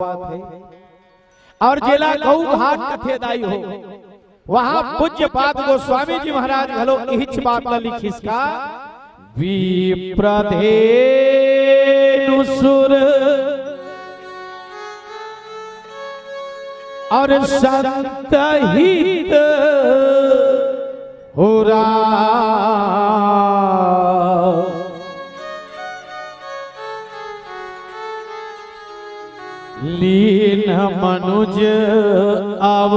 बात है। और जिला गौ घाट कथे दाई हो वहां पूज्य पाद गोस्वामी जी महाराज घलो इहिच बात ल लिखिस का विप्रधेनुसुर और संत हित हो लीन मनुज अब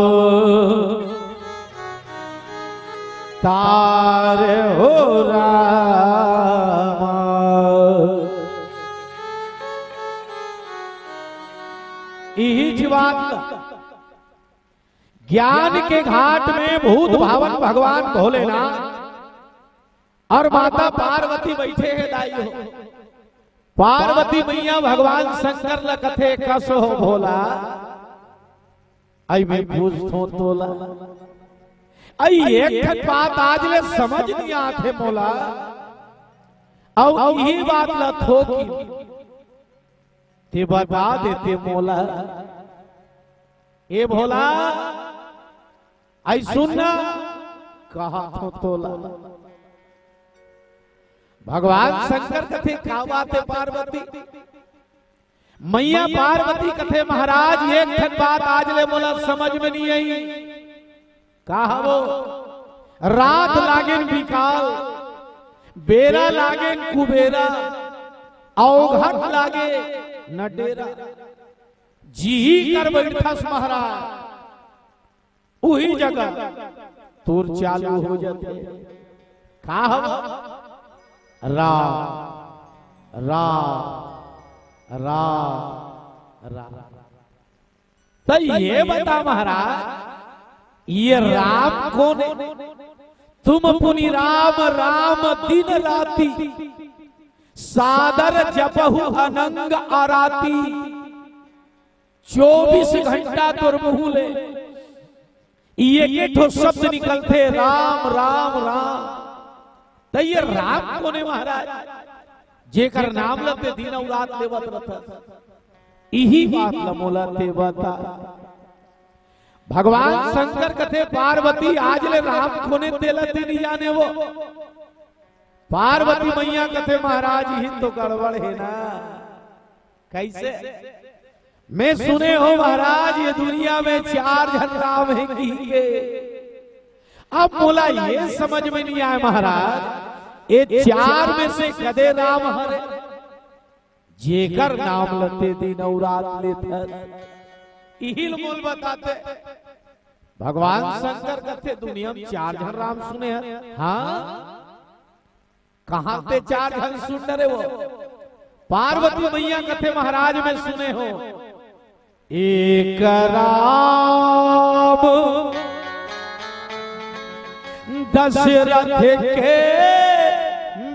तार हो राम। इही बात ज्ञान के घाट में भूत भावन भगवान भोलेनाथ और माता पार्वती बैठे हैं दाई हो। पार्वती मैया भगवान शंकर ल कथे कस हो भोला आई में पूछो तोला आई एक बात आज ले समझ नहीं आते मोला और यही बात ल थोकी ते बता देते मोला ए भोला आई सुनना कहा तो तोला भगवान शंकर कथे का बात है पार्वती मैया पार्वती कथे महाराज एक बात आज ले बोला समझ में नहीं आई कहा वो रात लागेन विकाल बेरा लागेन कुबेरा अवघट लागे नडेरा जी कर बैठस महाराज वही जगह तुर चालू हो जाते कहा रा रा रा रा तो ये बता महाराज ये राम कौन है? तुम पुनि राम राम दिन राती सादर जपहु अनंग आराती 24 घंटा तुर भूले ये ठो शब्द निकलते राम राम राम। तो ये राम कोने महाराज जेकर नाम लते दिन और रात लेवत रहता यही बात लमोला ते बता भगवान शंकर कथे पार्वती आज ले राम कोने तेलते नहीं जाने वो पार्वती मैया कथे महाराज ही तो गड़बड़ है ना कैसे मैं सुने हो महाराज ये दुनिया में 4 जन राम है की के अब बोला ये समझ में नहीं आया महाराज ये 4 में से कदे राम हरे जेकर नाम लते दिन और रात लेते इहिल मोल बताते भगवान शंकर कथे दुनिया में 4 जन राम सुने हैं हाँ कहां ते 4 जन सुन रहे वो पार्वती मैया कथे महाराज में सुने हो एक राम दशरथ के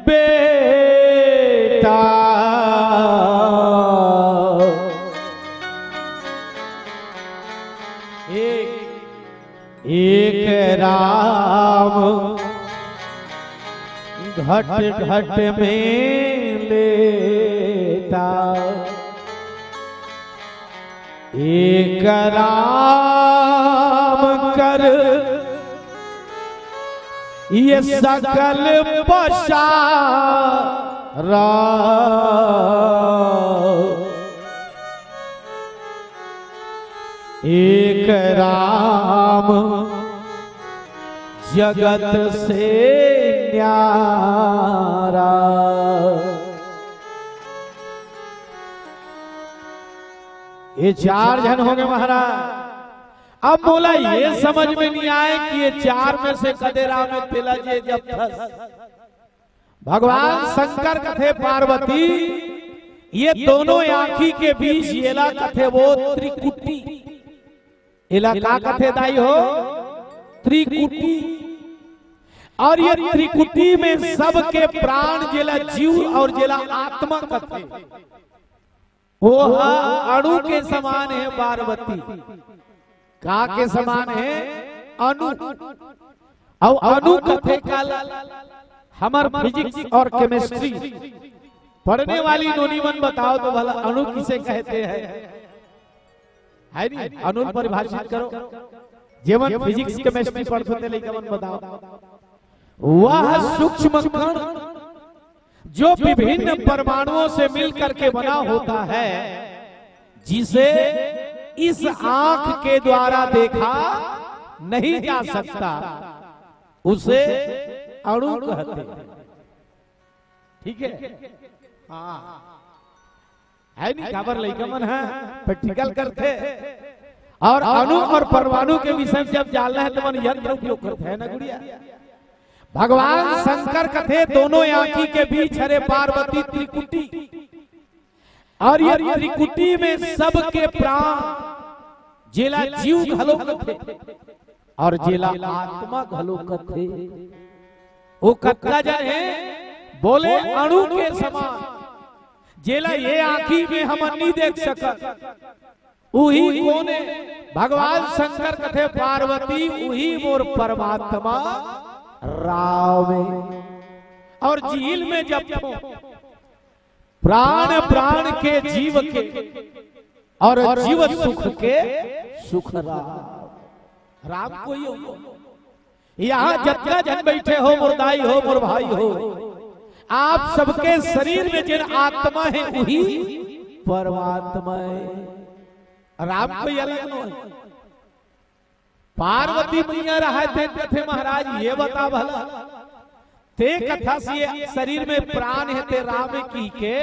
बेटा एक राम घट घट में लेता एक राम कर ये सकल पसारा एक राम जगत से न्यारा। ये 4 जन हो गए महाराज। अब बोला ये समझ में नहीं आए कि ये 4 में से कदेरा में तिला जे जब भगवान शंकर कथे पार्वती ये दोनों आंखी के बीच येला कथे वो त्रिकुटी येला का कथे दाई हो त्रिकुटी और ये त्रिकुटी में सबके प्राण जेला जीव और जेला आत्मा कथे वो अणु के समान है पार्वती का के समान है अणु और अणु कथे काल हमार फिजिक्स और केमिस्ट्री पढ़ने वाली नोनी मन बताओ तो भला अणु किसे कहते हैं है नहीं अनुल परिभाषित करो जीवन फिजिक्स केमिस्ट्री पढ़ते लेकिन मन बताओ। वह सूक्ष्म कण जो विभिन्न परमाणुओं से मिलकर के बना होता है, जिसे इस आंख के द्वारा देखा नहीं जा सकता, उसे अणु कहते हैं। ठीक है, हाँ है नहीं खबर लइका मन है प्रैक्टिकल करते। और अणु और परमाणु के विषय में जब जानना है तो मन यंत्र उपयोग करते हैं ना गुड़िया। भगवान शंकर कथे दोनों आंखी के बीच हरे पार्वती त्रिकुटी, और ये त्रिकुटी में सबके प्राण जेला जीव घलो कथे और जेला आत्मा घलो कथे। वो कत्ता जन है बोले अणु के समान, जेला ये आंखी में हम नहीं देख सकत, उही कोने भगवान शंकर कथे पार्वती उही मोर परमात्मा राम में। और झील में जब प्राण प्राण के जीव के और जीव सुख के सुख राम को यहाँ जत्ता जन बैठे हो, मुर्दाई हो, मोर भाई हो, आप सबके शरीर में जिन आत्मा है वही परमात्मा है। राम कोई अलग नहीं। पार्वती मैया रहा थे महाराज ये बता भला ते कथा से शरीर में प्राण है ते राम की के,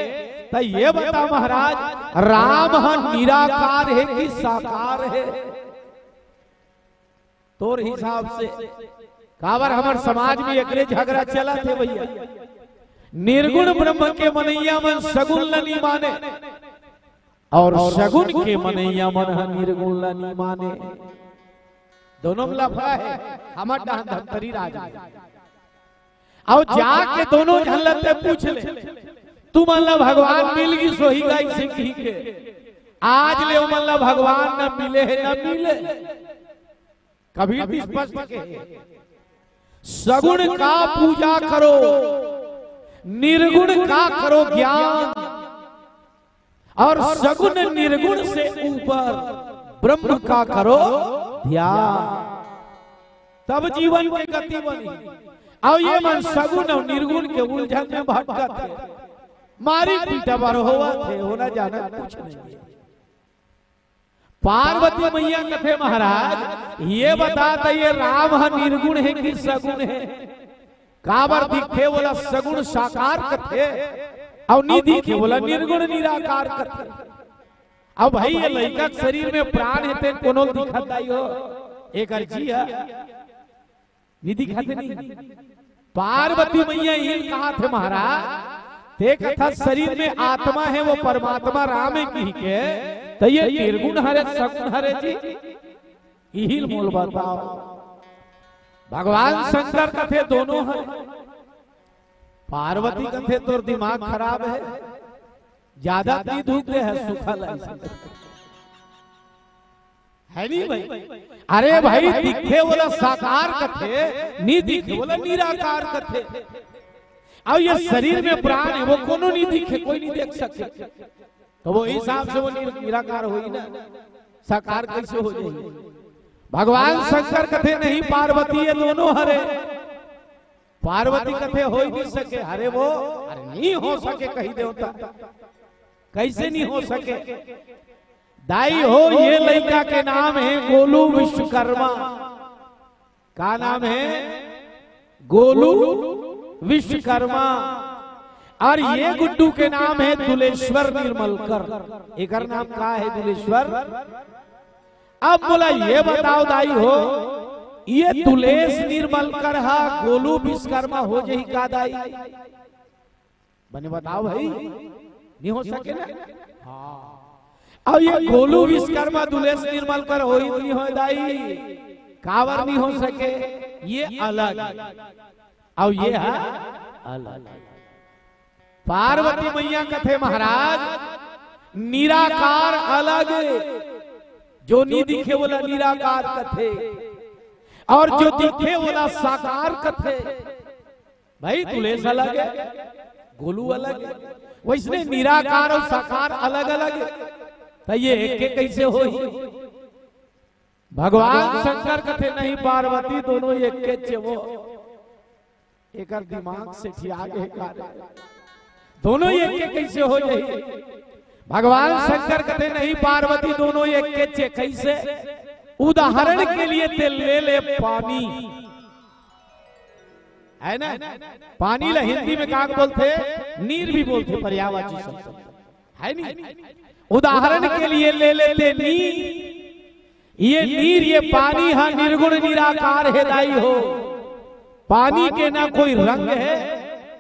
तो ये बता महाराज राम निराकार है कि साकार है? तोर हिसाब से काबर हमार समाज में एकरे झगड़ा चला थे भैया। निर्गुण ब्रह्म के मनैया मन सगुण नहीं माने और सगुण के मनैया मन निर्गुण नहीं माने। दोनों में लफड़ा है। हमार धनतरी राजा और जाके दोनों झल्लते पूछ ले तुम अल्लाह भगवान मिल गई सोही गई सिंह के, आज ले अल्लाह भगवान न मिले है न मिले। कबीर भी स्पष्ट के सगुण का पूजा करो, निर्गुण का करो ज्ञान, और सगुण निर्गुण से ऊपर ब्रह्म का करो ध्यान, तब जीवन की गति बनी। और ये मन सगुण और निर्गुण के उलझन में भटकत थे, मारी पीटा बार होवा थे, होना जाना कुछ नहीं। पार्वती मैया कथे महाराज ये बताता ये राम निर्गुण है कि सगुण है? काबर दिखे बोला सगुण साकार कथे और नहीं दिखे बोला निर्गुण निराकार कथे। अब भाई ये लड़का शरीर में प्राण है ते कोनो दिखत आई हो एक अर्जी है नहीं दिखाते नहीं। पार्वती मैया ये कहा थे महाराज ते कथा शरीर में आत्मा है वो परमात्मा राम है की के, तो ये निर्गुण हरे सगुण हरे जी यही मोल बताओ। भगवान शंकर कथे दोनों है, पार्वती कथे तो दिमाग खराब है, ज्यादा धूप दे है सुखा है नहीं भाई। अरे भाई दिखे बोला साकार कथे, नहीं दिखे बोला निराकार कथे। अब ये शरीर में प्राण है वो कोनो नहीं दिखे, कोई नहीं देख सकते, तो वो हिसाब से वो निराकार हो ही ना, साकार कैसे हो जाएगी? भगवान शंकर कथे नहीं पार्वती ये दोनों हरे, पार्वती कथे हो ही नहीं सके। अरे वो अरे नहीं हो सके कही देवता, कैसे नहीं हो सके? दाई हो ये लड़का के नाम है गोलू विश्वकर्मा। का नाम है? गोलू विश्वकर्मा। और ये गुड्डू के नाम है दुलेश्वर निर्मलकर। एक नाम का है दुलेश्वर। अब बोला ये बताओ दाई हो ये दुलेश निर्मलकर हा गोलू विश्वकर्मा हो जाही का दाई? बने बताओ भाई, नहीं हो सके ना। हाँ अब ये गोलू विश्वकर्मा दुलेश निर्मलकर हो ही नहीं हो दाई, कावर नहीं हो सके, ये अलग और ये है अलग। पार्वती मैया कथे महाराज निराकार अलग, जो नहीं दिखे बोला निराकार कथे, और जो दिखे बोला साकार कथे। भाई तुलेश अलग है, गोलू अलग है, वैसे निराकार और साकार अलग अलग है, तो ये एक कैसे हो ही? भगवान शंकर कथे नहीं पार्वती दोनों एक के चेवो एक दिमाग से ठियागे दोनों एक के कैसे हो जाई। भगवान शंकर कथे नहीं पार्वती दोनों एक के चे कैसे। उदाहरण के लिए ते ले पानी है ना, पानी ला हिंदी में का बोलते, नीर भी बोलते, पर्यायवाची शब्द है नहीं। उदाहरण के लिए ले लेते नीर, ये नीर ये पानी हा निर्गुण निराकार है दाई हो। पानी के ना कोई रंग है,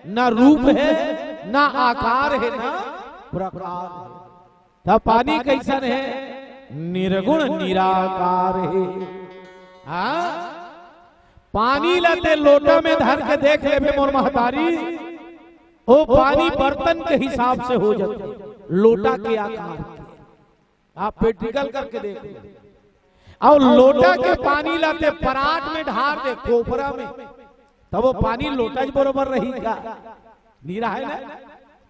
ना रूप है, ना आकार है, ना प्रकार है। तब पानी कैसन है, निर्गुण निराकार है। हाँ पानी लाते लोटा में धर के देख ले मोर महतारी, वो पानी बर्तन के हिसाब से हो जाते, लोटा के आकार के। आप प्रैक्टिकल करके देखो। और लोटा के पानी लाते परात में ढार दे कोपरा में, तब वो पानी लोटा बरोबर रहेगा, नीरा है ना,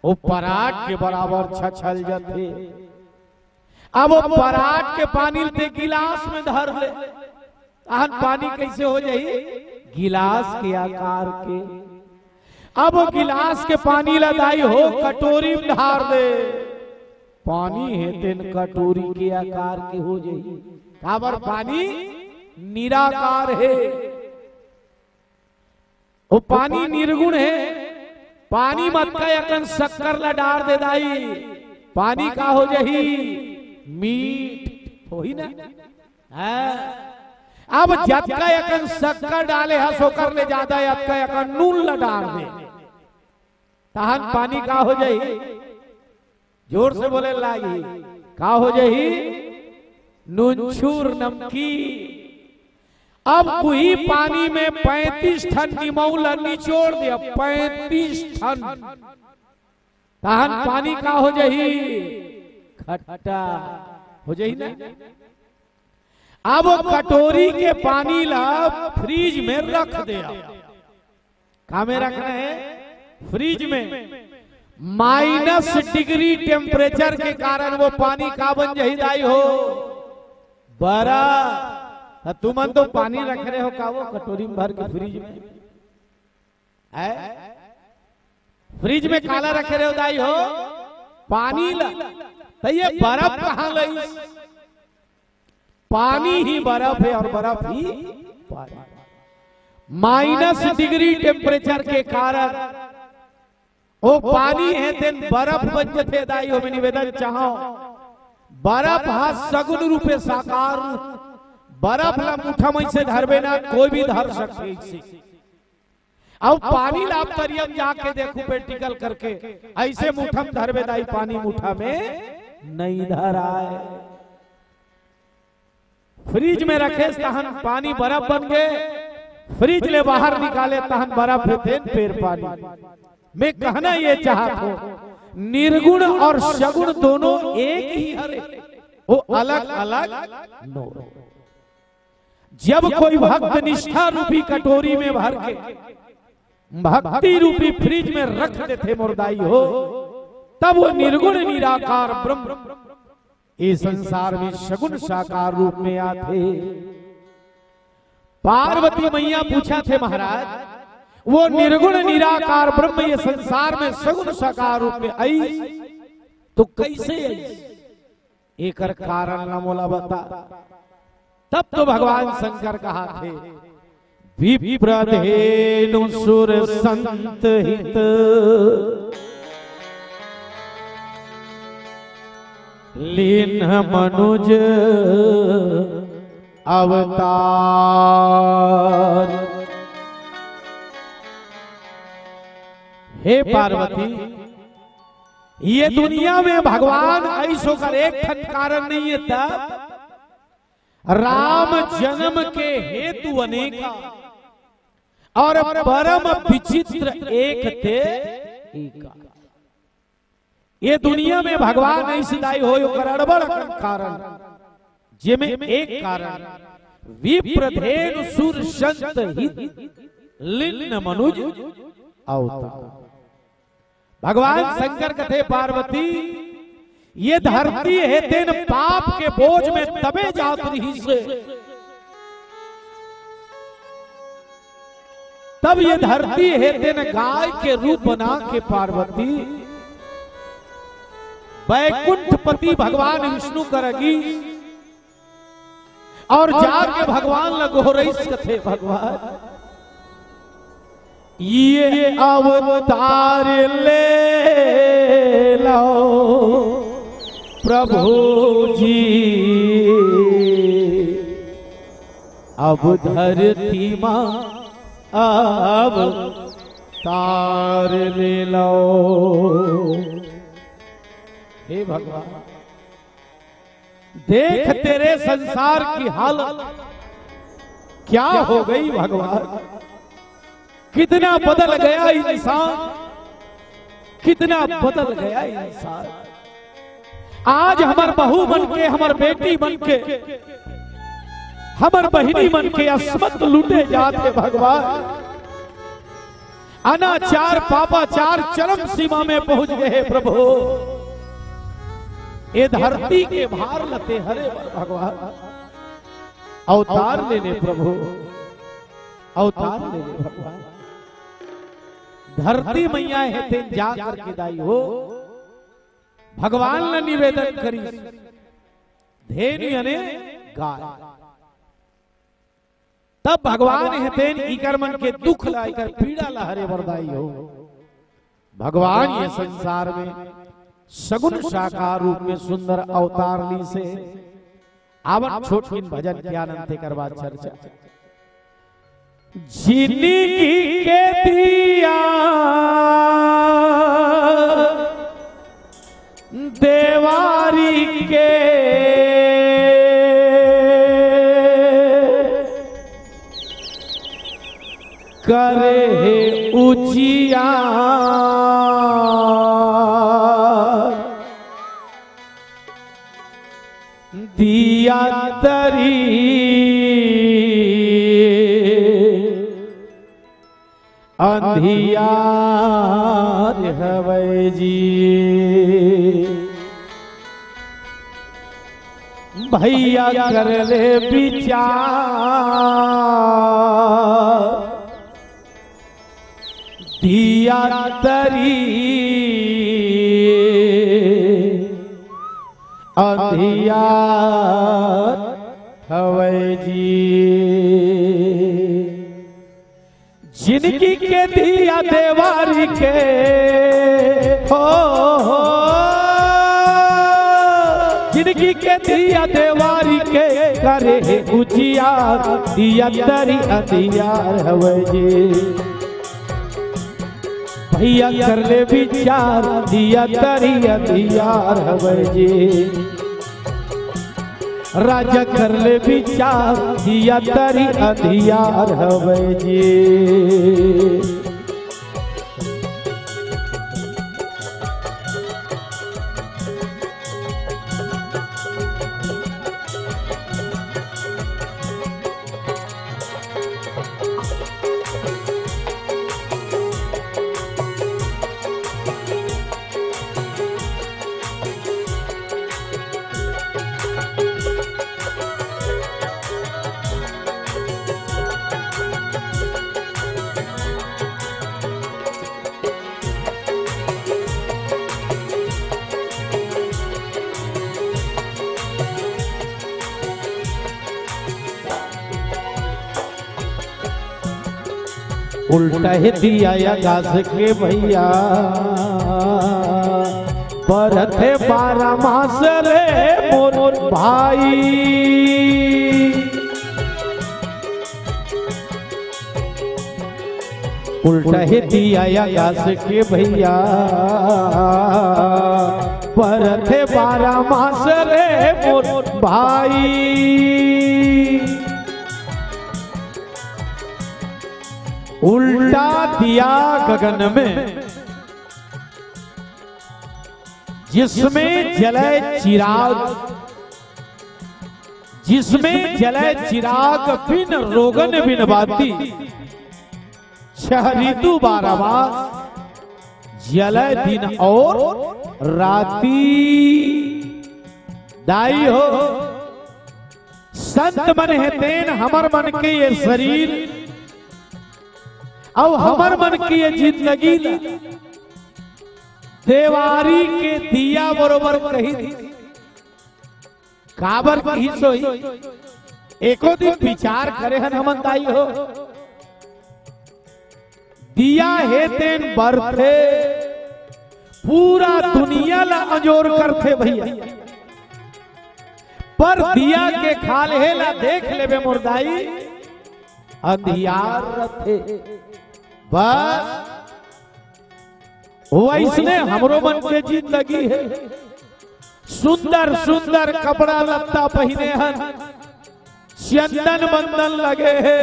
वो परात के बराबर छछल जाते। अब वो परात के पानी लेते गिलास में धर ले, पानी कैसे हो जाई, गिलास के आकार के। अब वो गिलास के पानी लदाई हो कटोरी में ढार दे, पानी है तेन कटोरी के आकार के हो जाई। काबर पानी निराकार है, वो पानी निर्गुण है। पानी मत का यकन शक्कर ला डार दे दाई, पानी का हो जाही मीठ हो ही ना। अब जत का यकन शक्कर डाले हा सोकर ले ज्यादा, यत का यकन नून ला डाल दे, तहन पानी का हो जाही, जोर से बोले लागी, का हो जाही नूनछूर नमकीन। अब वही पानी में 35 टन निमौला निचोड़ दिया, 35 टन, तहन पानी का हो जाही खट्टा हो जाही ना। अब कटोरी के पानी ला फ्रीज में रख दे, कहा में रखना है, फ्रीज में। -डिग्री टेम्परेचर के कारण वो पानी का बन जाही दाई हो, बरा। तुम तो पानी रख रहे हो का वो कटोरी में भर के फ्रिज में है, फ्रिज में काला रख रहे हो दाई हो पानी ला, तो ये बर्फ कहां लई, पानी ही बर्फ है और बर्फ ही पानी। -डिग्री टेम्परेचर के कारण वो पानी है तेन बर्फ बन जाते दाई हो। मैं निवेदन चाहो, बर्फ हा सगुन रूपे साकार, बर्फ ला मुठा में से धरबे ना, कोई भी धर सकते इसे। अब पानी ला तरियम जाके देखो प्रैक्टिकल करके, ऐसे मुठा में धरबे दाई, पानी मुठा में नहीं धरा है। फ्रिज में रखे तहन पानी बर्फ बन गए, फ्रिज ले बाहर निकाले तहन बर्फ है पेड़ पानी। मैं कहना ये चाहता हूं, निर्गुण और सगुण दोनों एक ही हरे, वो अलग अलग नो। जब कोई भक्त निष्ठा रूपी कटोरी में भर के भक्ति रूपी फ्रिज में रख देते मुर्दाई हो, तब वो निर्गुण निराकार ब्रह्म इस संसार में सगुण साकार रूप में आते। पार्वती मैया पूछा थे महाराज, वो निर्गुण निराकार ब्रह्म ये संसार में सगुण साकार रूप में आई तो कैसे आई, एक कारण न मोला बता। तब तो भगवान शंकर कहा थे, विप्रधेनु सुर संत हित लीन मनुज अवतार। हे पार्वती, ये दुनिया में भगवान ऐसो कर एक ठन कारण नहीं है, तब राम जन्म के हेतु अनेका और परम विचित्र एक थे एका। ये दुनिया में भगवान ऐसी दाई हो अड़बड़ कारण, जिसमें एक कारण विप्रधेनु सुर संत हित लीन मनुज अवतार। भगवान शंकर कथे पार्वती, ये धरती है तेन पाप के बोझ में तबे जात रही से तब ये धरती है तेन गाय के रूप बना के पार्वती वैकुंठपति भगवान विष्णु करगी और जाके भगवान लगो रईस कथे भगवान ये अवतार ले लो प्रभु जी अब धरती मां अब तार ले लो। हे भगवान देख तेरे संसार की हालत क्या हो गई भगवान, कितना बदल गया इंसान, कितना बदल गया इंसान। आज हमार बहू बन के, हमार बेटी बन के, हमार बहिनी बन के अस्मत लूटे जाते भगवान। अनाचार पापाचार चरम सीमा में पहुंच गए प्रभु। ये धरती के भार लते हरे भगवान, अवतार ले ले प्रभु, अवतार ले ले भगवान। धरती मैया है तेन जा करके दाई हो भगवान ने निवेदन करी धेनु यानी गाय। तब भगवान है तेन इकर मन के दुख लाकर पीड़ा लहरे बरदाई हो। भगवान ये संसार में सगुन साकार रूप में सुंदर अवतार ली से आवन छोटकिन भजन के आनंद करवा चर्चा। जिंदगी के दिया देवारी के करे उजिया दिया तरी अंधियार हवै जी। भैया कर ले विचार दिया तरी अंधियार हवै जी। जिंदगी के दिया देवारी के हो, जिंदगी के दिया देवारी के करे उजियार दिया तरी अंधियार हवै जी। भैया कर ले विचार दिया तरी अंधियार हवै जी। राजा कर ले विचार दिया तरी अंधियार हवै जी। उल्टा ही दिया या गास के भैया पर थे 12 मास रे मोर भाई। उल्टा ही दिया या गास के भैया पर थे 12 मास रे मोर भाई। उल्टा दिया गगन में जिसमें जले चिराग, जिसमें जले चिराग बिन रोगन बिन बाती 6 ऋतु 12 मास जले दिन और राती। दाई हो संत मन है तेन हमर मन के ये शरीर अब हमर मन की ये जिंदगी देवारी के दिया बरोबर कही थी काबर कही सोई एको दिन विचार करे हन हमन दाई हो दिया है तेन बरथे पूरा दुनिया ला अंजोर करते भैया पर दिया के खाले ला देख लेबे मुर्दाई अंधियार रथे बस वैसने हमरो मन के जिंदगी है सुंदर सुंदर कपड़ा लत्ता पहने हन चंदन बंदन लगे है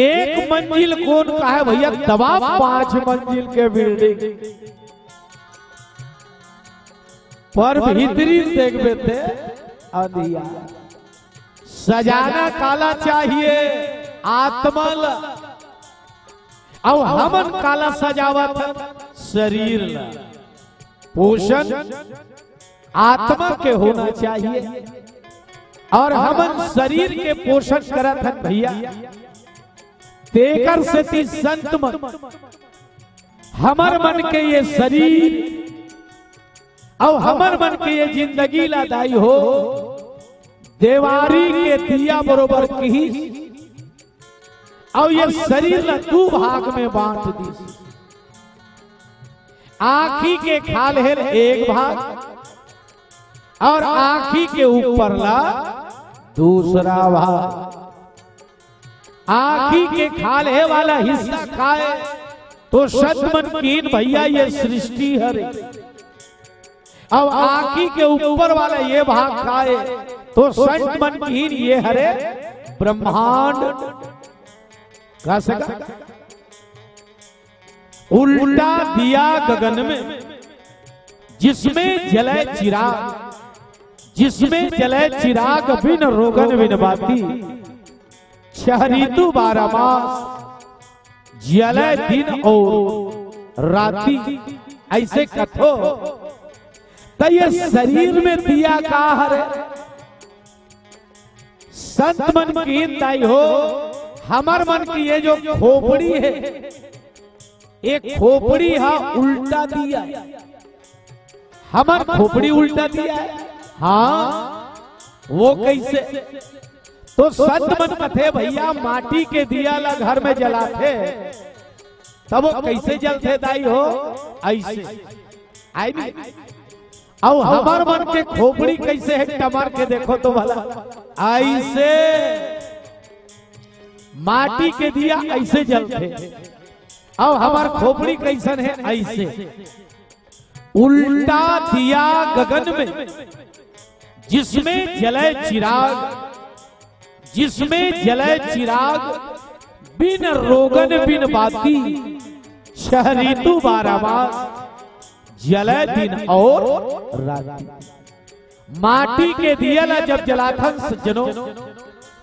एक मंजिल कौन का है भैया दबा 5 मंजिल के बिल्डिंग पर भीतरी देखबे थे अंधिया सजाना काला चाहिए आत्मा ला अब हमन काला सजावत शरीर ला पोषण आत्मा के होना चाहिए और हमन शरीर के पोषण करत हन भैया तेकर से ती संत मन हमर मन के ये शरीर और हमर मन के ये जिंदगी लादाई हो देवारी के दिया बरोबर कही और ये शरीर ला 2 भाग में बांट दी आँखी के खाल है एक भाग और आँखी के ऊपर ला दूसरा भाग आँखी के खाले वाला हिस्सा खाए तो सतमन कीन भैया ये सृष्टि हरे अब आँखी के ऊपर वाला ये भाग खाए तो सतमन कीन ये हरे ब्रह्मांड कह सका उल्टा दिया गगन में जिसमें जले चिराग जिसमें जले चिराग बिन रोगन बिन बाती 6 ऋतु 12 मास जले दिन और राती ऐसे कथो तो ये शरीर में दिया का हरे संत मन की ताई हो हमर मन की ये जो खोपड़ी है एक खोपड़ी है उल्टा दिया हमर खोपड़ी उल्टा दिया है हाँ वो कैसे तो संत मन कथे भैया माटी के दिया ला घर में जलाते तब वो कैसे जलते दाई हो ऐसे आई नहीं अब हमार मन के खोपड़ी कैसे है टमार के देखो तो भला ऐसे माटी के दिया ऐसे जलते अब हमार खोपड़ी कैसन है ऐसे उल्टा दिया गगन में जिसमें जले चिराग जिसमें जले चिराग बिन रोगन बिन बाती 6 ऋतु 12 मास जले दिन और राती माटी के दिया ला जब जलाथन सज्जनों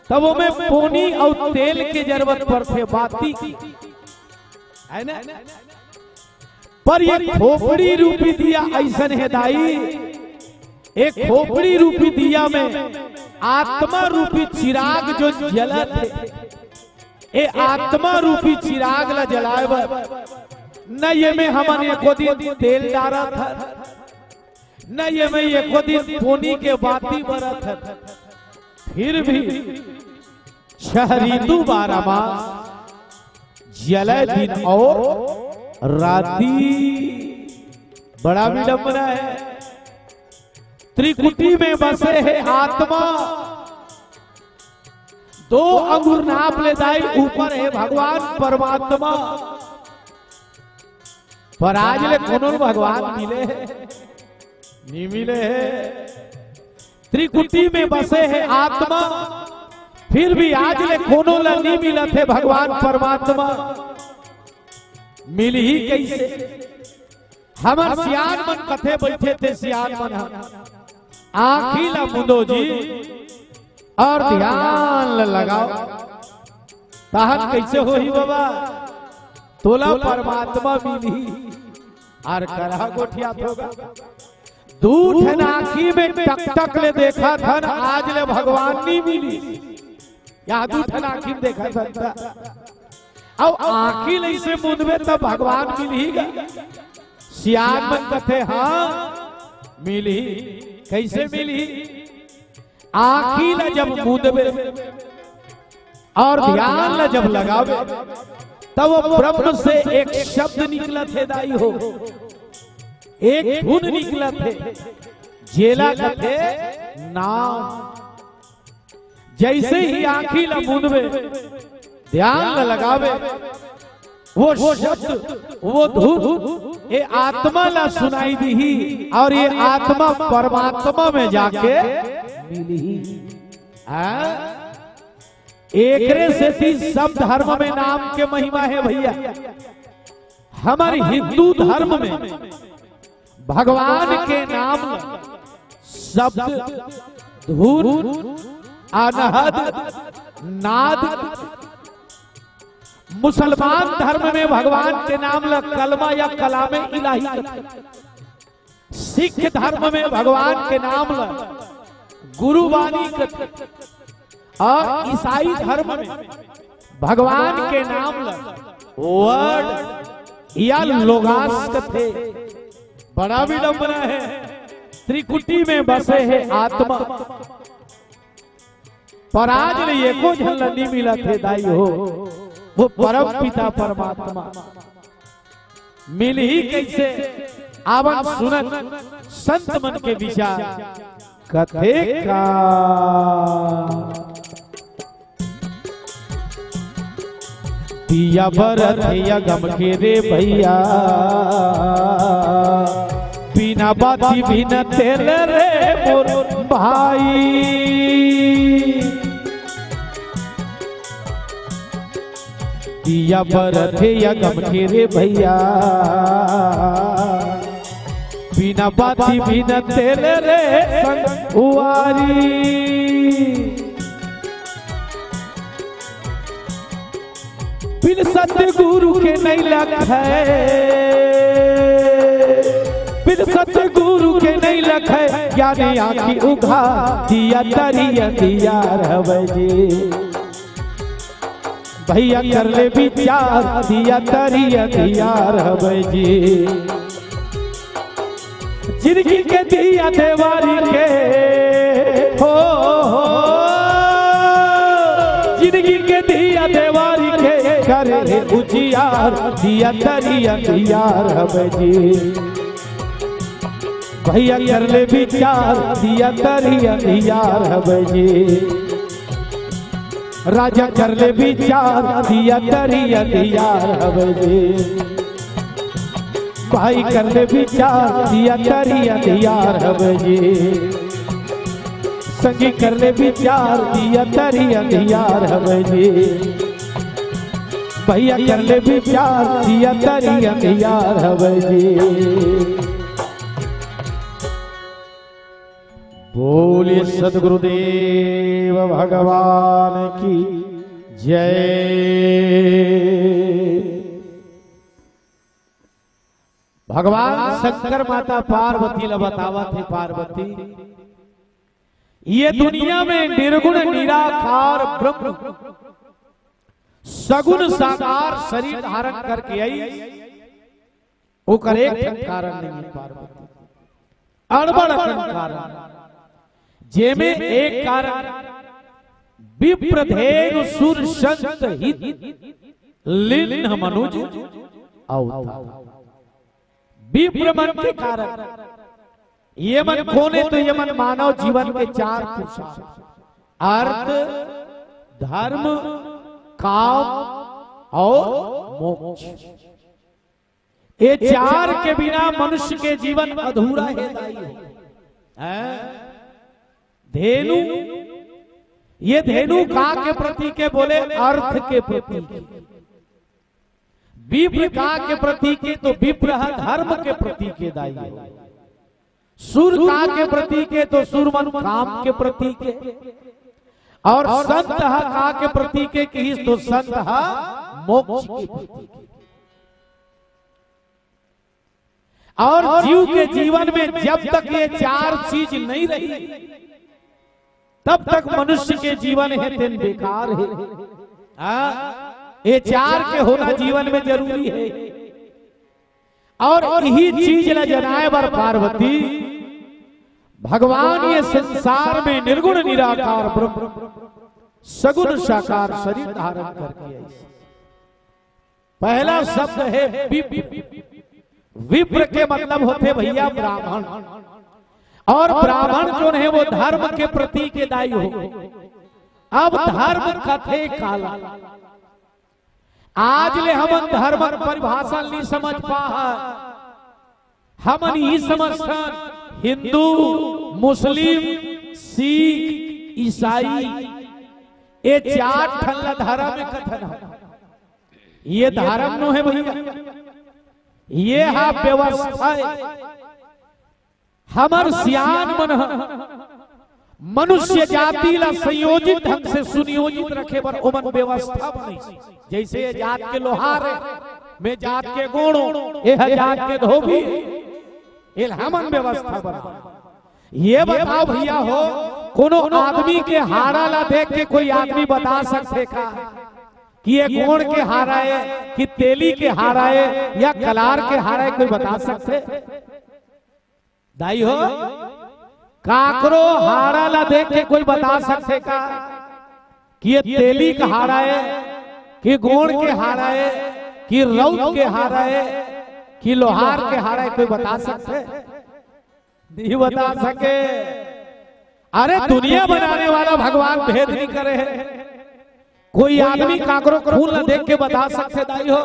तब वो में पानी और तेल की जरूरत पड़ते बाती की है ना पर ये खोपड़ी रूपी दिया ऐसन है दाई एक खोपड़ी रूपी दिया में आत्मा रूपी चिराग जो जलत है ए आत्मा रूपी चिराग ला जलाए न ये में हमन एको दिन तेल डारा था न ये में एको दिन पानी के बाती बरा था फिर भी 6 ऋतु 12 मास जले दिन और राती बड़ा विडंबना है त्रिकुटी में बसे है आत्मा 2 अंगुर नाप ले दाई ऊपर है भगवान परमात्मा पर आज ले कोनो भगवान मिले है नहीं मिले है त्रिकुटी में बसे है आत्मा फिर भी आज ले कोनो ला नहीं मिला थे भगवान परमात्मा मिल ही कैसे हमर सियान मन कथे बैठे थे सियान मन आँखी ला मुंदो जी और ध्यान लगाओ ताहन कैसे हो ही बाबा तोला परमात्मा मिली और करा गोठिया होगा दूध आँखी में टक टक ले देखा धन आज ले भगवान नहीं मिली या दूध आँखी में देखा था अब आखी नहीं से मुदबे तब भगवान मिलेगा। सियान मन कथे हाँ मिली। कैसे मिली? आखी ला जब मुदबे और ध्यान ला जब लगावे तब ब्रह्म से एक शब्द निकला थे दाई हो, एक धुन निकला थे, जेला कथे नाम। जैसे ही आखी ला मुदबे ध्यान ला लगावे वो शब्द वो धुन ये आत्मा ला सुनाई दी और ये आत्मा परमात्मा में जाके मिली। एकरे से थी सब धर्म में नाम के महिमा है भैया। हमारे हिंदू धर्म में भगवान के नाम शब्द धुन अनहद नाद। मुसलमान धर्म में भगवान के नाम ला कलमा या कलामे इलाही। सिख धर्म में भगवान के नाम ला गुरुवाणी। और ईसाई धर्म में भगवान के नाम ला वर्ड या लोगास कथे। बड़ा विडंबना है, त्रिकुटी में बसे है आत्मा। पर आज लिए को झल्लनी मिला थे दाई हो, वो परम पिता परमात्मा मिल ही कैसे? आवन सुनत संत मन के विचार कथे का। दिया बरत या गम के रे भैया, बिना बाती बिना तेल रे मोर भाई। दिया बरत या गम के रे भैया, बिना बाती बिना तेल रे संगवारी। बिन सतगुरु के नहीं लग है, बिन सतगुरु के नहीं लग है। ज्ञानी आँखी उघा दिया तरिया दिया रहे जी। भैया कर ले विचार दिया तरिया दिया रहे जी। जिंदगी के दिया देवारी के हो, जिंदगी के दिया देवारी के करे उजियार दिया तरिया दिया रहे जी। भैया कर ले विचार दिया तरिया दिया रहे जी। राजा कर ले विचार दिया तरिया दिया रहे जी। भाई कर ले विचार दिया तरिया दिया रहे जी। संगी कर ले विचार दिया तरिया दिया रहे जी। भैया कर ले विचार दिया तरिया दिया रहे जी। बोलिए सद्गुरुदेव भगवान की जय। भगवान शंकर माता पार्वती ला बतावा थे, पार्वती ये दुनिया में निर्गुण निराकार ब्रह्म सगुण साकार शरीर धारण करके आई। वो करे कारण नहीं है पार्वती, अड़बड़ कारण। जेमे एक कारण विप्रधेनु सुर संत हित लिन मनुज अवतार। विप्र मन के कारण ये मन खोने तो ये मन मानव जीवन के चार पुरुषार्थ अर्थ धर्म काम और मोक्ष। ये चार के बिना मनुष्य के जीवन अधूरा है। धेनु ये धेनु का के प्रतीक है? बोले अर्थ के प्रतीक। विप्र का के प्रतीक है? तो विप्र धर्म के प्रतीक है दाई। सुर का के प्रतीक है? तो सुरमन काम के प्रतीक है। और संत का के प्रतीक है कि तो संत मोक्ष के प्रतीक है। और जीव के जीवन में जब तक ये चार चीज नहीं रही तब तक मनुष्य के जीवन है तेन बेकार है। ये चार के होना जीवन में जरूरी है। और यही चीज ल जनाए बर पार्वती भगवान ये संसार में निर्गुण निराकार ब्रह्म सगुण साकार शरीर धारण करके आई। पहला शब्द है विप्र। विप्र के मतलब होते भैया ब्राह्मण, और ब्राह्मण जो है वो धर्म के प्रति के दायी हो। अब धर्म कथे काला, आज ले हम धर्म परिभाषा नहीं समझ पा, हम नहीं समझते हिंदू मुस्लिम सिख ईसाई ये चार ठल्ला धर्म में कथन है। ये धर्म नो है भैया, ये है व्यवस्था है। हमर सियान मन मनुष्य जाति ला संयोजित ढंग से सुनियोजित रखे पर ओमन व्यवस्था बनी। जैसे ये जात के लोहार है, में जात के गोणो, ये है जात के धोबी, ये हमन व्यवस्था बना। ये बताओ भैया हो, कोनो आदमी के हारा ला देख के कोई आदमी बता सकते का कि ये गोण के हारा है कि तेली के हारा है या कलार के हारा है? कोई बता सकते दाई हो? काकरो हारा ला देख के कोई बता सकते का कि ये तेली का हारा है कि गोण के हारा है कि रौत के हारा है कि लोहार के हारा है? कोई बता सकते? नहीं बता सके। अरे दुनिया बनाने वाला भगवान भेद नहीं करे है। कोई आदमी काकरो खून न देख के बता सकते दाई हो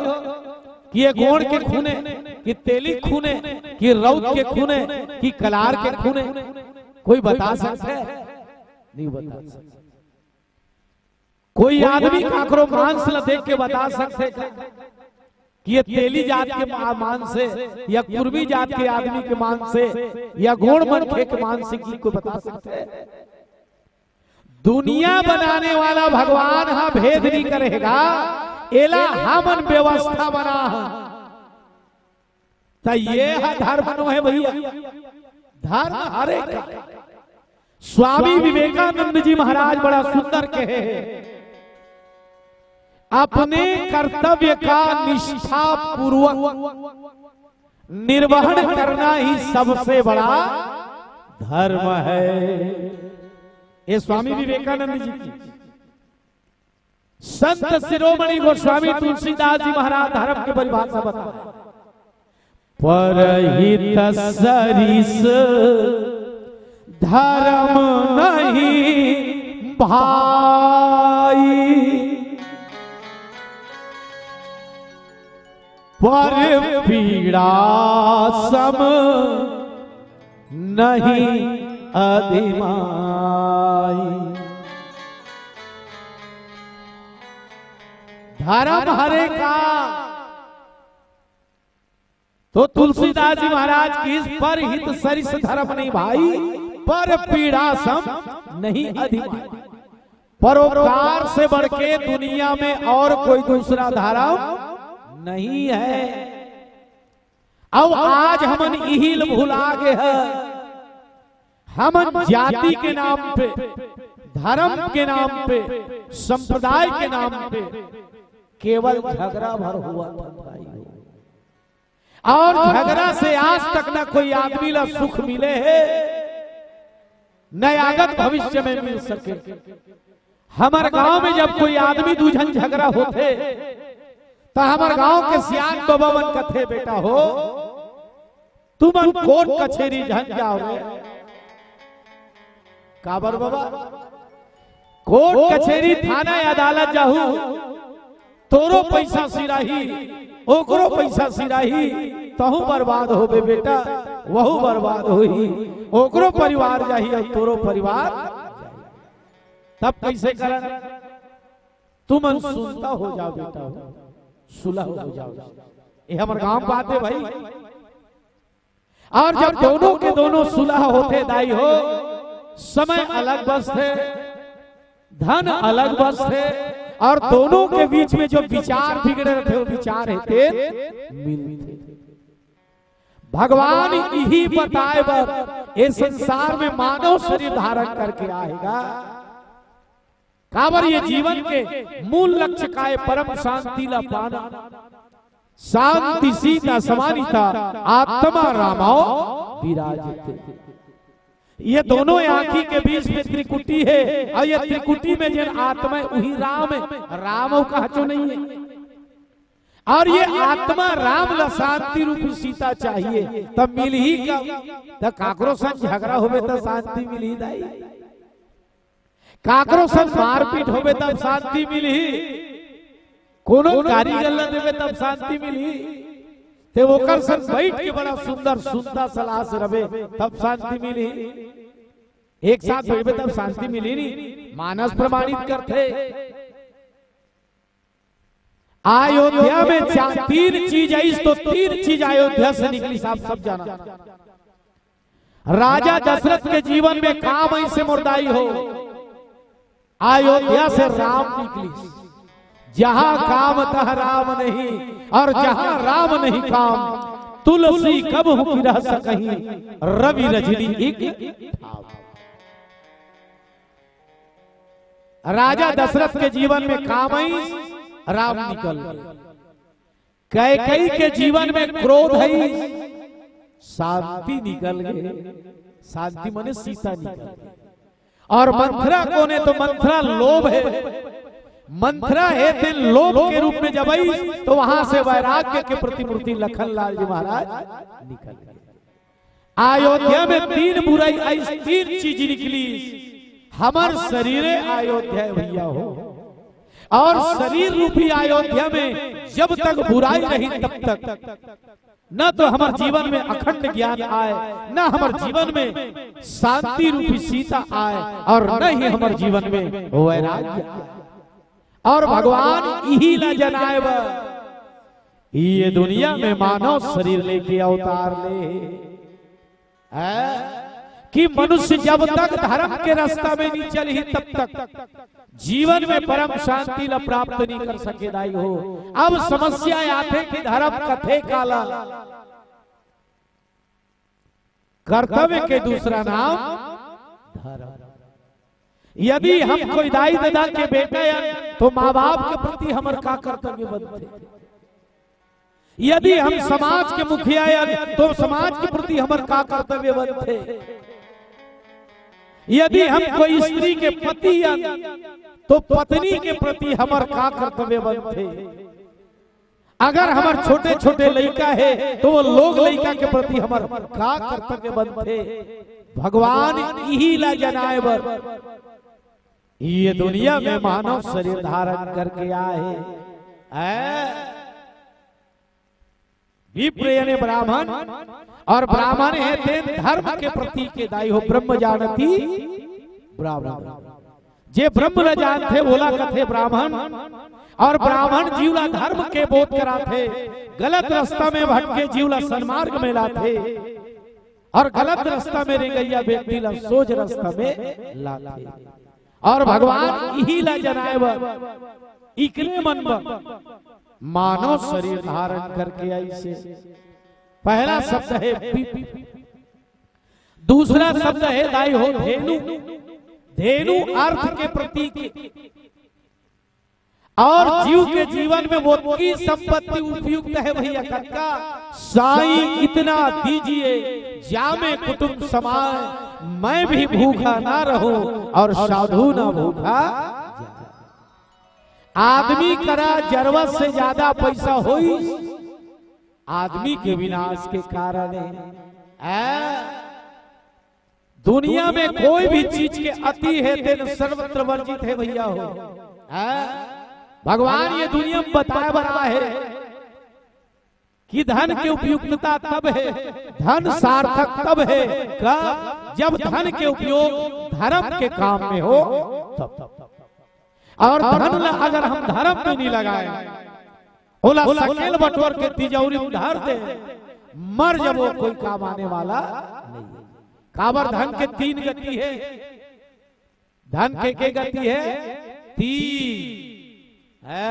कि ये गोण के खूने कि तेली खूने कि रौत के खूने कि कलार के खूने? कोई बता सकते? नहीं बता सकते। कोई आदमी काकरो मांस न देख के बता सकते कि ये तेली जात के मांस से या कुर्मी जात के आदमी के मांस से या गोण मनखे के मांस से? की कोई बता सकते? दुनिया बनाने वाला भगवान हा भेद नहीं करेगा, एला हमन व्यवस्था बना तो ये है धर्म नो है भैया। धर्म हरे का स्वामी विवेकानंद जी महाराज बड़ा सुंदर कहे, अपने कर्तव्य का निष्ठा पूर्वक निर्वहन करना ही सबसे बड़ा धर्म है। ये स्वामी विवेकानंद जी की। संत शिरोमणि गोस्वामी तुलसीदास जी महाराज धर्म की परिभाषा बताते, परहित सरिस धर्म नहीं भाई, पर पीड़ा सम नहीं अधिमाई। धर्म हरे का तो तुलसीदास जी महाराज की पर हित सरिस धर्म नहीं भाई, पर पीड़ा सम नहीं अधिमाई। परोपकार से बढ़ के दुनिया में और कोई दूसरा धर्म नहीं है। अब आज हमन इहिल भुला गए हैं। हम जाति के नाम पे, धर्म के नाम पे, संप्रदाय के नाम पे केवल झगड़ा भर हुआ था और झगड़ा से आज तक न कोई आदमी ला सुख मिले है न आगत भविष्य में मिल सके। हमारे गांव में जब कोई आदमी दूजन झगड़ा होते तो हमारे गांव के सियान बाबा मन कथे, बेटा हो तुम कोर्ट कचहरी झन जाओ रे। काबर बाबा? कोर्ट कचहरी थाना अदालत जाहू, तोरो पैसा सिराही ओकरो पैसा सिराही, तहु बर्बाद होबे बेटा, वहु बर्बाद होई। ओकरो परिवार जाही और तोरो परिवार, तब कैसे करन? तुम सुनता हो जाओ बेटा, सुलह हो जाओ। ये हमारे गांव बात है भाई। और जब दोनों के दोनों सुलह होते दाई हो, समय अलग बस थे, धन अलग बस थे, और दोनों के बीच में जो विचार बिगड़े थे वो विचार है मिलते। भगवान यही बताए बर ये संसार में मानव शरीर धारण करके आएगा। काबर ये जीवन के मूल लक्ष्य का है परम शांति ला पाना। शांति सीता समानिता आत्मा रामाओ विराजते। ये दोनों आंखी के बीच में त्रिकुटी है और ये त्रिकुटी में जिन आत्मा वही राम है। राम कहा नहीं है। और ये आत्मा राम ला शांति रूपी सीता चाहिए तब मिल ही का काकरो संग झगड़ा होवे तो शांति मिल ही दाई। काकरो संग मारपीट होवे तब शांति मिल ही। कोनो गारी गल्ला देवे तब शांति मिल ही। ते ओकर संग बैठ के बड़ा सुंदर सुंदर सलाह से रवे तब शांति मिल ही। एक साथ बैठे तब शांति मिली नहीं। मानस प्रमाणित करते अयोध्या में तीन चीज आई तो तीन चीज अयोध्या से निकली साहब सब जाना। राजा दशरथ के जीवन में काम ऐसे मुर्दाई हो अयोध्या से राम निकली। जहां काम तह राम नहीं और जहां राम नहीं काम तुलसी कब हो की रह सकहीं रवि रजनी एक। राजा दशरथ के जीवन में काम आई राम निकल गए। कैकेयी के जीवन में क्रोध है शांति निकल गए। शांति माने सीता निकल गई। और मंथरा कौन है तो मंथरा लोभ है। मंथरा है थे लोभ के रूप में जब आई तो वहां से वैराग्य के प्रतिमूर्ति लखनलाल जी महाराज निकल गए। अयोध्या में तीन बुराई आई तीन चीज निकली। हमार शरीरे अयोध्या भैया हो और शरीर रूपी अयोध्या में जब तक बुराई रही तब तक न तो हमारे जीवन में अखंड ज्ञान आए न हमारे जीवन में शांति रूपी सीता आए और न ही हमारे जीवन में वैराग्य। और भगवान यही ला जनाए ये दुनिया में मानव शरीर लेके अवतार ले कि मनुष्य जब तक धर्म के रास्ता में नहीं चली तब तक जीवन में परम शांति ला प्राप्त नहीं कर सके दाई हो। अब समस्या आते कि धर्म कथे काला कर्तव्य के दूसरा नाम धर्म। यदि हम कोई दाई दादा के बेटा या तो माँ बाप के प्रति हमारे का कर्तव्य बनते। यदि हम समाज के मुखिया या तो समाज के प्रति हमारे का कर्तव्य बनते। यदि हम कोई स्त्री के पति या तो पत्नी के प्रति हमार का कर्तव्य बनते। अगर हमार छोटे छोटे लड़का है तो वो लोग लड़का के प्रति हमार का कर्तव्य बनते। भगवान यही ला जनाए बर ये दुनिया में मानव शरीर धारण करके आए। विप्र यानी ब्राह्मण और ब्राह्मण है धर्म के प्रति के दाई हो। ब्रह्म जानती ब्राह्मण जे ब्रह्म न जानते बोला कथे ब्राह्मण। और ब्राह्मण जीवला धर्म के बोध कराते। गलत रास्ता में भटके जीवला सन्मार्ग में लाते और गलत रास्ता में रह गया व्यक्ति ला सोच रास्ता में लाते। और भगवान यही ला जनाए इकरे मन मानव शरीर धारण करके ऐसे। पहला शब्द है दूसरा शब्द है दाई हो धेनु। धेनु अर्थ के प्रतीक और जीव के जीवन में वो की संपत्ति उपयुक्त है भैया कक्का। साईं इतना दीजिए जामे कुटुंब समाए मैं भी भूखा ना रहूं और साधु ना भूखा। आदमी करा जरूरत से ज्यादा पैसा होई आदमी के विनाश के कारण है। दुनिया में कोई भी चीज के अति है तेन सर्वत्र वर्जित है भैया हो। भगवान ये दुनिया में बताया बना है कि धन की उपयुक्तता तब है धन सार्थक तब है जब धन के उपयोग धर्म के काम में हो तब। और धन अगर हम धर्म में नहीं लगाए ओला सकेल बटोर के तिजौरी उधार दे मर जब वो कोई काम आने वाला नहीं। काबर धन के तीन गति है। धन के गति है तीन है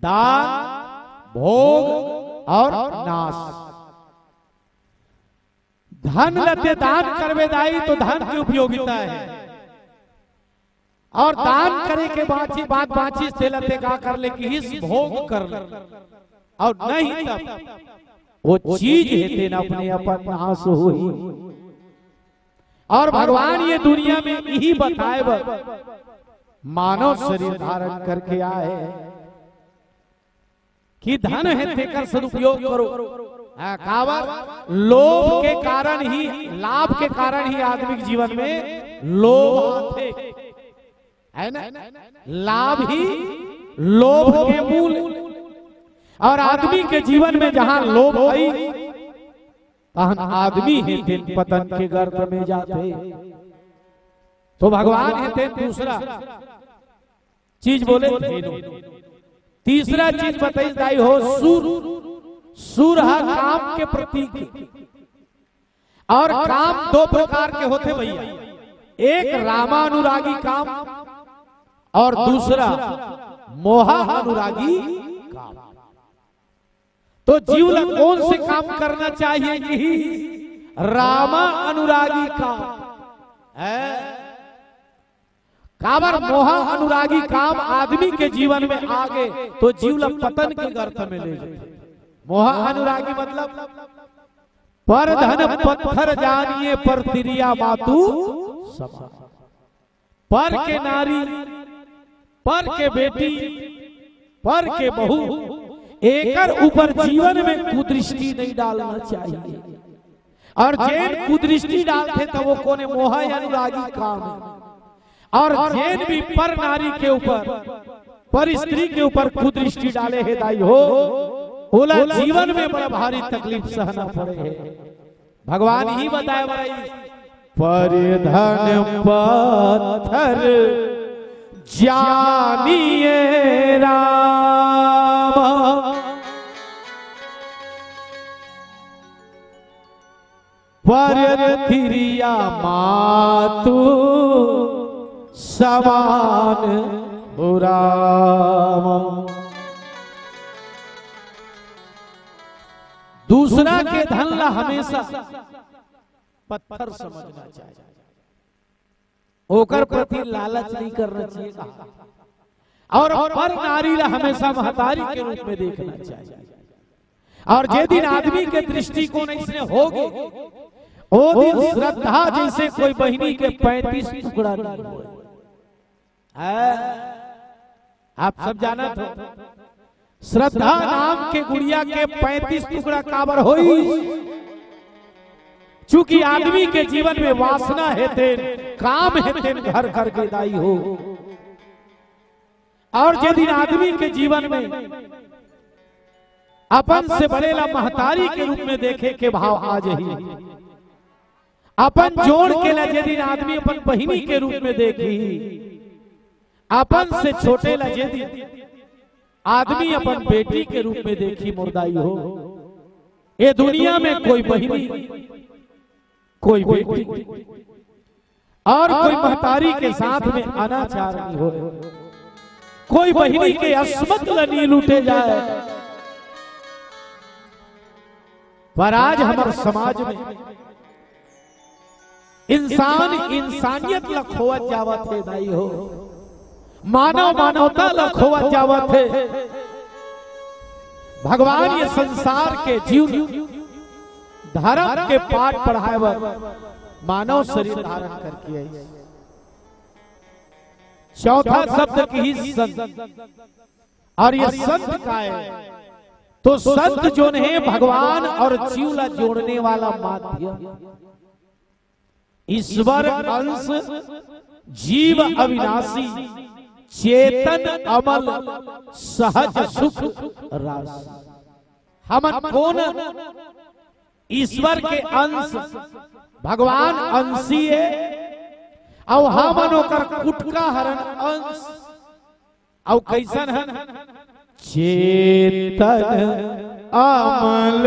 दान भोग और नाश। धन लते दान करवे दाई तो धन की उपयोगिता है। और दान करे के बाची बात बाची से लते का कर ले कि इस भोग कर ले और नहीं तब वो चीज हेते न अपने अपन नाश होई। और भगवान ये दुनिया में यही बताए मानव शरीर धारण करके आए कि धन है तेकर सदुपयोग करो। कावर लोभ के कारण ही, लाभ के कारण ही आदमी के जीवन में लोभ आते है ना, लाभ ही लोभ के मूल। और आदमी के जीवन में जहां लोभ आई आदमी है दिन पतन के गर्त में जाते। तो भगवान है दूसरा चीज बोले तीसरा चीज बताई दाई हो सूर। सूर है काम के प्रतीक। और काम दो प्रकार के होते भैया, एक रामानुरागी काम और दूसरा मोहा अनुरागी काम। तो जीव कौन से काम करना चाहिए कि रामा अनुरागी काम है। काबर मोहा अनुरागी काम आदमी के जीवन में आगे तो जीव पतन के गर्त में ले जाते। मोहा अनुरागी मतलब पर धन पत्थर जानिए पर तिरिया मातु समा। पर के नारी, पर के बेटी, पर के बहू, एकर ऊपर जीवन में कुदृष्टि नहीं डालना चाहिए। और जैन कुदृष्टि डालते तो वो कोने मोहा अनुरागी काम है। और जैन भी पर नारी के ऊपर, पर स्त्री के ऊपर कुदृष्टि डाले है दाई हो, बोला जीवन में बड़ा भारी तकलीफ सहना पड़े है। भगवान ही बताए भाई पर धन पत्थर जानिए राम पर तिरिया मातु समान हो राम। दूसरा के धन ला हमेशा पत्थर समझना चाहिए, ओकर प्रति लालच नहीं करना चाहिए। और पर नारी ला हमेशा महतारी के रूप में देखना चाहिए। और जे दिन आदमी के दृष्टिकोण इसने होगी वो दिन श्रद्धा जैसे कोई बहिनी के 35 टुकड़ा नहीं हुए। आप सब जाना था श्रद्धा नाम के गुड़िया के 35 टुकड़ा काबर होई। चूंकि आदमी के जीवन में वासना है तेन, काम है तेन, घर घर के दाई हो। और जे दिन आदमी के जीवन में अपन से बड़ेला महतारी के रूप में देखे के भाव आ जाही, अपन जोड़ के ला जे दिन आदमी अपन बहिनी के रूप में देखी, अपन से छोटे ला जे दिन आदमी अपन बेटी के रूप में देखी मुर्दाई हो। ये दुनिया में कोई बहिनी, कोई बेटी और कोई महतारी के साथ में अनाचार नहीं हो। कोई बहिनी के अस्मत नहीं लूटे जाए। पर आज हमारे समाज में इंसान इंसानियत ला खोवत जावत है दाई हो, मानव मानवता ला खोवत जावत है। भगवान ये संसार के जीव धर्म के पाठ पढ़ाए मानव शरीर धारण करके आई। चौथा शब्द की ही संत। और ये संत का है तो संत जो है भगवान और जीव ला जोड़ने वाला माध्यम। ईश्वर अंश जीव अविनाशी चेतन अमल सहज सुख रास। हम कौन ईश्वर के अंश भगवान अंशी है और हमन ओकर कुटका हरन अंश। और कैसन है चेतन अमल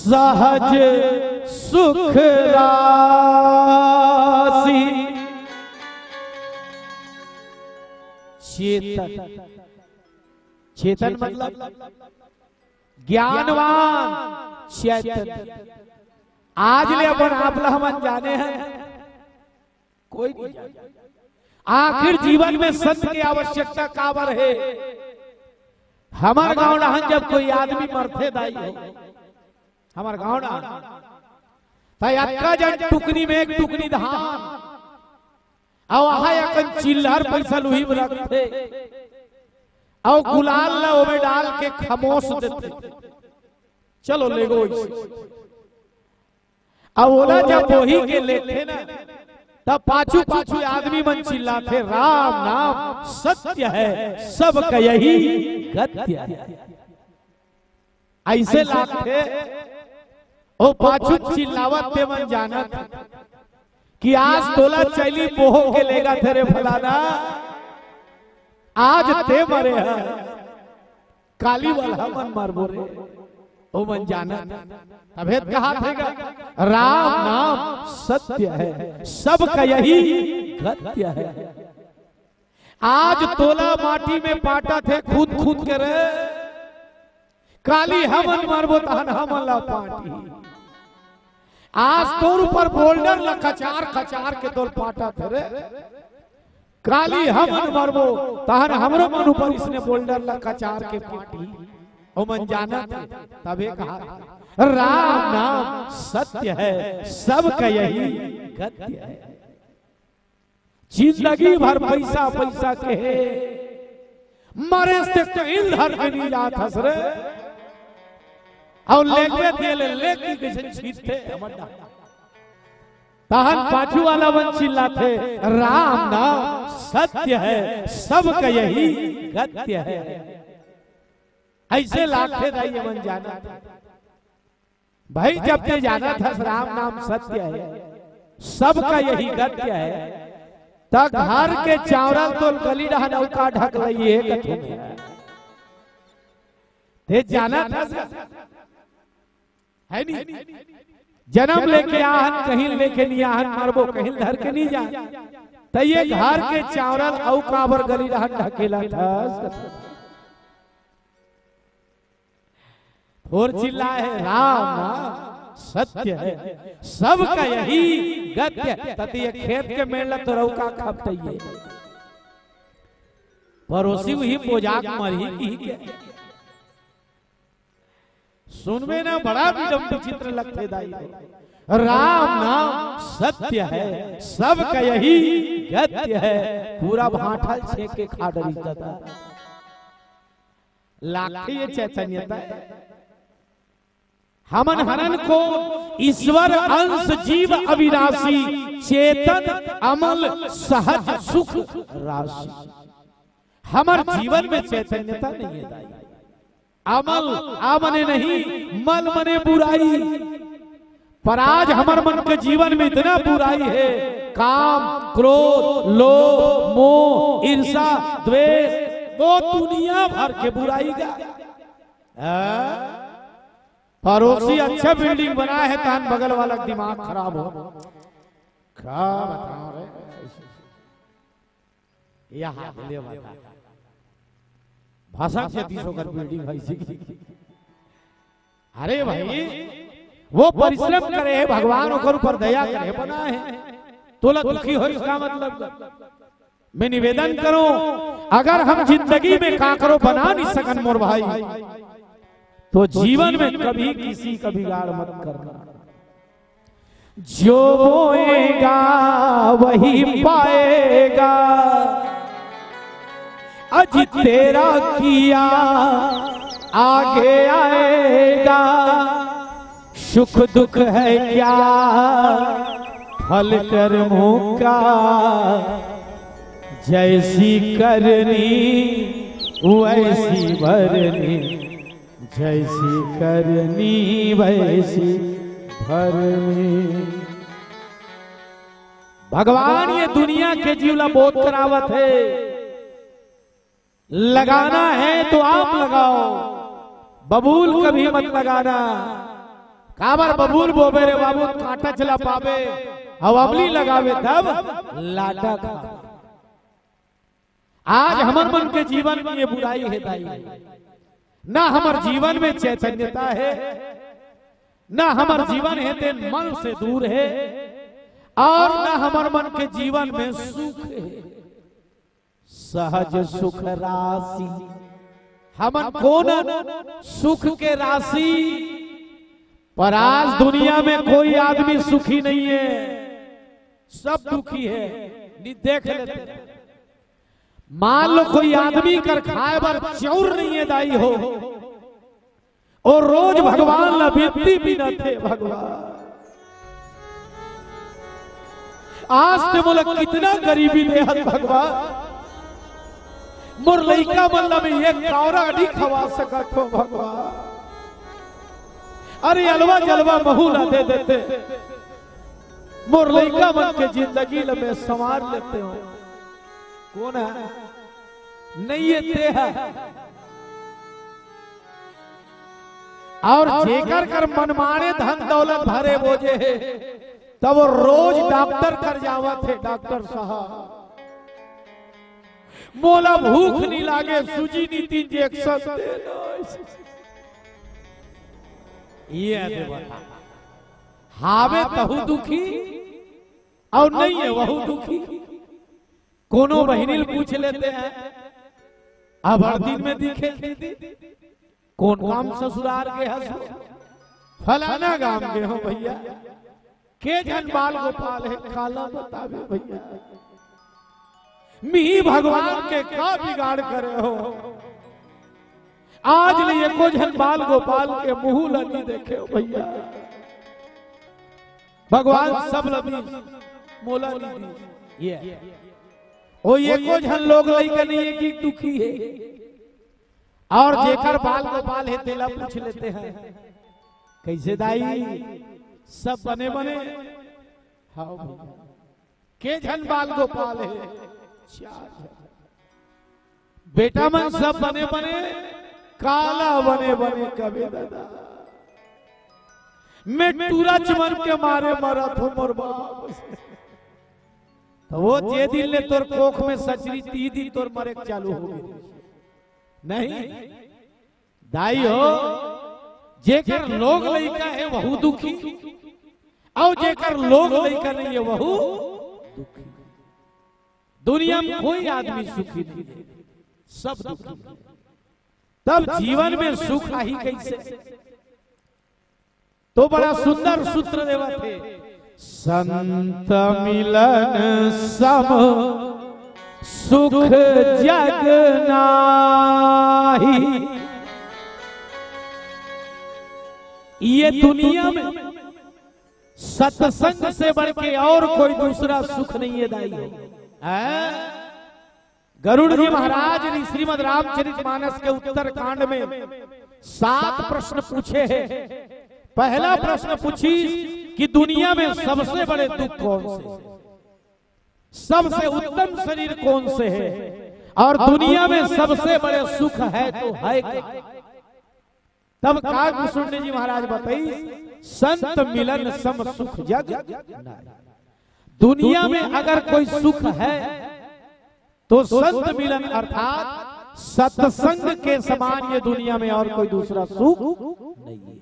सहज सुख राशि। चेतन, चेतन मतलब ज्ञानवान चैतन्य। आज ले अपन आप हम जाने हैं कोई नहीं जाने। आखिर जीवन में सत्य की आवश्यकता काबर है। हमार गाँव डहन जब कोई आदमी मरते दाई हो, हमार गाँव डहन जन टुकनी में एक टुकनी धान और वहां एक चिल्लर पैसा लुही में रखते और गुलाल ला ओमे डाल के खामोश देते, चलो ले गो। अब ओला जब वही के लेते ना तब पाछू पाछू आदमी मन चिल्लाते राम नाम सत्य है सबका यही गत्य है। ऐसे लागते ओ पाछू चिल्लावत ते मन जानत कि आज तोला चैली बोहो के लेगा तेरे फलाना, आज ते मरे है काली वाला मन मार बोरे ओ मन जानत। तबे कहा थेगा राम नाम सत्य है सबका यही गत्य है। आज तोला माटी में पाटा थे खुद खुद के रे काली हमन मारबो तहन हमन ला पाटी। आज तोर ऊपर बोल्डर ला खचार खचार के तोर पाटा थे रे काली हमन मारबो तहन हमरो मन ऊपर इसने बोल्डर ला खचार के पाटी। ओ मन जाना तबे कहा राम नाम सत्य है सबका यही गत्य है। जिंदगी भर पैसा पैसा के मरे से कहीं धर के नहीं जात हस रे और लेगवे दिए लेकी कैसे छीनते हमडा तहन पाछू वाला बन चिल्लाते राम नाम सत्य है सबका यही गत्य है। ऐसे लागते दाई मन जाना भाई जब ते जाना था राम नाम सत्य है सबका यही गत्य है तब घर के चावल तो गली नौका ढक लिये ते जाना था है नहीं। जन्म लेके आहन कहीं लेके नहीं आहन मरबो कहीं धर के नहीं जा तो ये घर के चावल औ काबर गली ढकेला था और चिल्लाए राम नाम सत्य है सबका यही गत्य। तती ये खेत के मेला तो रौका खपतइए पड़ोसी वही पोजाक मरही की के सुनवे ना बड़ा विडम विचित्र लगते दाई। राम नाम सत्य है सबका यही गत्य है। पूरा भाठल छेक के खा डरी दादा लाखे ये चैतन्यता है। हमन हनन को ईश्वर अंश जीव अविनाशी चेतन अमल सहज सुख राशि। हमार जीवन में चैतन्यता नहीं है दाई। अमल आमने नहीं मल मने बुराई पर आज हमार मन के जीवन में इतना बुराई है काम क्रोध लोभ मोह ईर्षा द्वेष वो दुनिया भर के बुराई का। पड़ोसी अच्छा बिल्डिंग बना है तान बगल वाला दिमाग खराब हो क्या बताओ रे यहाँ भाषा के 300 कर बिल्डिंग है इसी की। अरे भाई वो परिश्रम करे है भगवान ओकर ऊपर दया करे बना है तोला दुखी हो इसका मतलब मैं निवेदन करूं अगर हम जिंदगी में का करो बना नहीं सकन मोर भाई तो जीवन में कभी किसी का बिगाड़ मत करना। जो बोएगा वही पाएगा अज तेरा किया आगे आएगा। सुख दुख है क्या फल कर्मों का जैसी करनी वैसी भरनी जैसी करनी वैसी भरनी। भगवान ये दुनिया के जीवला बोध करावत है लगाना है तो आप लगाओ बबूल कभी मत लगाना। काबर बबूल बोबे रे बाबू कांटा चला पावे हवाबली लगावे तब लाटा खा। आज हमार मन के जीवन में ये बुराई है दाई ना हमार जीवन में चैतन्यता है न हमार जीवन है ते मन से दूर है और न हमार मन के जीवन में सुख है। सहज सुख राशि हमन कौन सुख के राशि, पर आज दुनिया में कोई आदमी सुखी नहीं है, सब दुखी है। देख लेते मान लो कोई आदमी कर खाए बार चौर नहीं है दाई हो और रोज भगवान लबित्ती भी न थे। भगवान आज ते बोला कितना गरीबी दे भगवान, मोर लइका बल्ला में ये कावरा नहीं खवा सकत हो भगवान। अरे अलवा जलवा महूला दे देते, मोर लइका बन के जिंदगी में संवार लेते हो। कौन है? नहीं ये ते है। और जेकर कर मनमाने धन दौलत भरे बोझे है, तब वो रोज डॉक्टर कर जावत है। डॉक्टर साहब मोला भूख नहीं लागे, सूजी नी 3 इंजेक्शन दे दो। ये दे बता हावे तहु दुखी और नहीं है वहु दुखी। कोनो बहिनील पूछ लेते हैं अब हर दिन में दिखे दीदी कौन काम ससुराल के हंसो, फलाना गांव के हो भैया, के जन बाल गोपाल है काला बतावे भैया। मी भगवान के का बिगाड़ करे हो, आज लिए को जन बाल गोपाल के मुंह लगी देखे हो भैया। भगवान सब लबी मोला नहीं दी ये ओ ये को जन लोग लइका नहीं है कि दुखी है। और जेकर बाल गोपाल है तेला पूछ लेते हैं कैसे दाई सब बने बने। हाँ के जन बाल गोपाल है, 4 बेटा मन सब बने बने, काला बने बने कभी दादा मैं टूरा चमन के मारे मरा थो मोर बाप। तो वो जे दिन ले तोर कोख में सचरी 3 दिन तोर मरे चालू हो गई नहीं दाई हो। जेकर लोग लइका है वहु दुखी और जेकर लोग लइका नहीं है वहु दुखी। दुनिया में कोई आदमी सुखी नहीं, सब दुखी। तब जीवन में सुख आई कैसे? तो बड़ा सुंदर सूत्र देवा थे, संत मिलन सम सुख जग नाही। ये दुनिया में सत्संग से बढ़ के और कोई दूसरा सुख नहीं है दाई। गरुड़ जी महाराज ने श्रीमद् रामचरितमानस के उत्तर कांड में 7 प्रश्न पूछे हैं। पहला प्रश्न पूछी कि दुनिया में सबसे बड़े दुख कौन से, सबसे उत्तम शरीर कौन से है, और दुनिया में सबसे बड़े सुख है तो है क्या? तब काग जी महाराज बताई संत मिलन सम सुख जग नाही। दुनिया में अगर कोई सुख है तो संत मिलन अर्थात सत्संग के समान ये दुनिया में और कोई दूसरा सुख नहीं है।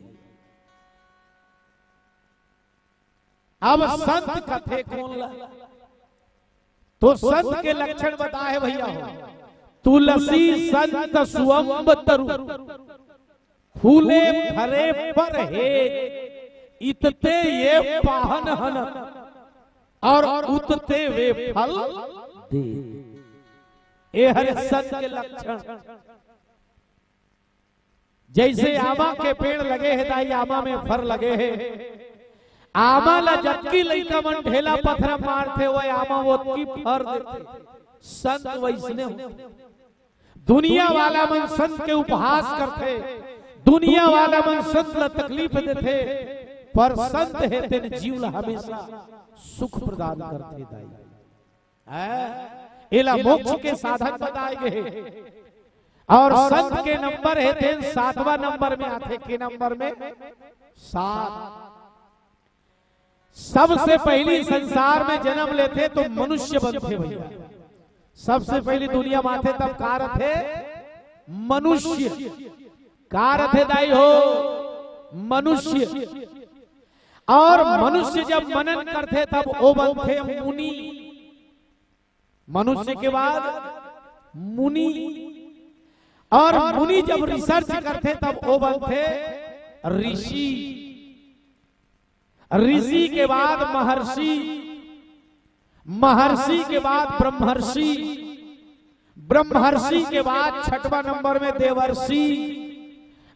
अब संत कथे कौन ला? तो संत के लक्षण बताए भैया हो। तुलसी संत सुअंबतरु फूले फरे पर हे, इतते ये पाहन हन और उतते वे फल दे। ये हरे संत के लक्षण। जैसे आमा के पेड़ लगे हैं दाई, आमा में फर लगे हैं। आमा ला जबकि लइका मन ढेला पत्थर मारते वो आमा वो की फर देते। संत वैसने हो। दुनिया वाला मन संत के उपहास करते, दुनिया वाला मन संत ला तकलीफ देते, पर संत है तेन जीव ला हमेशा सुख प्रदान करते दाई। एला मोक्ष के साधन बताए गए। और संत के नंबर है तेन 7वां नंबर में आते। के नंबर में 7। सबसे पहली संसार में जन्म लेते तो मनुष्य बनते भैया। सबसे पहली दुनिया में आते तब कार थे मनुष्य। कार थे दाई हो मनुष्य। और मनुष्य जब मनन करते तब वो बनते मुनि, मनुष्य के बाद मुनि, और मुनि जब रिसर्च करते तब वो बनते ऋषि, ऋषि के बाद महर्षि, महर्षि के बाद ब्रह्मर्षि, ब्रह्मर्षि के बाद छठवां नंबर में देवर्षि,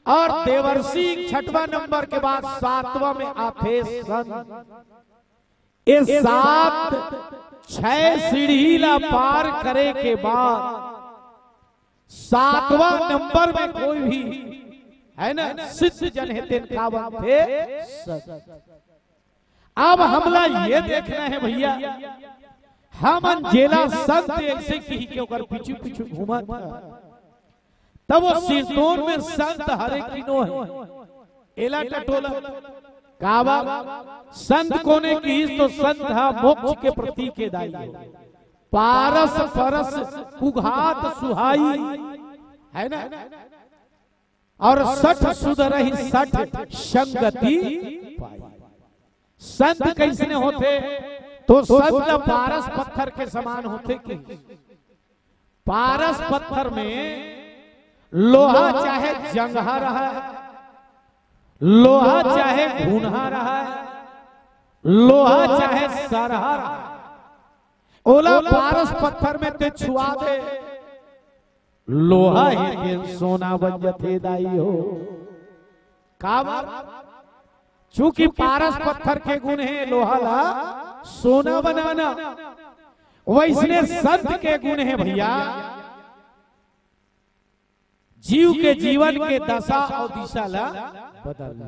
और देवर्षि छठवां नंबर के बाद सातवां में आते संत। ये सात 6 सीढ़ीला पार करे के बाद सातवां नंबर में कोई भी है ना सिद्ध जन है तिनका बनते संत। अब हमला ये देखना है भैया, हम जेला संत ऐसे की क्यों कर पीछू पीछू घूमा था, तब वो सिरतोन में संत हरे किनो है एला टटोला काबा संत कोने की तो संत है मोक्ष के प्रतीक के दाई, पारस परस कुघात सुहाई है ना, और सठ सुधरहि सठ संगति पाई। संत कैसे होते तो संत पारस पत्थर के समान होते कि पारस पत्थर में लोहा चाहे जंगहा रहा है, लोहा चाहे घुनहा रहा है, लोहा चाहे सरहा रहा है, ओला पारस पत्थर में ते छुआ दे लोहा है सोना बन जथे दाई हो। काबर चूंकि पारस पत्थर के गुण है लोहा ला सोना बनाना, वैसने संत के गुण है भैया जीव के जीवन के दशा और दिशा ला बदलना।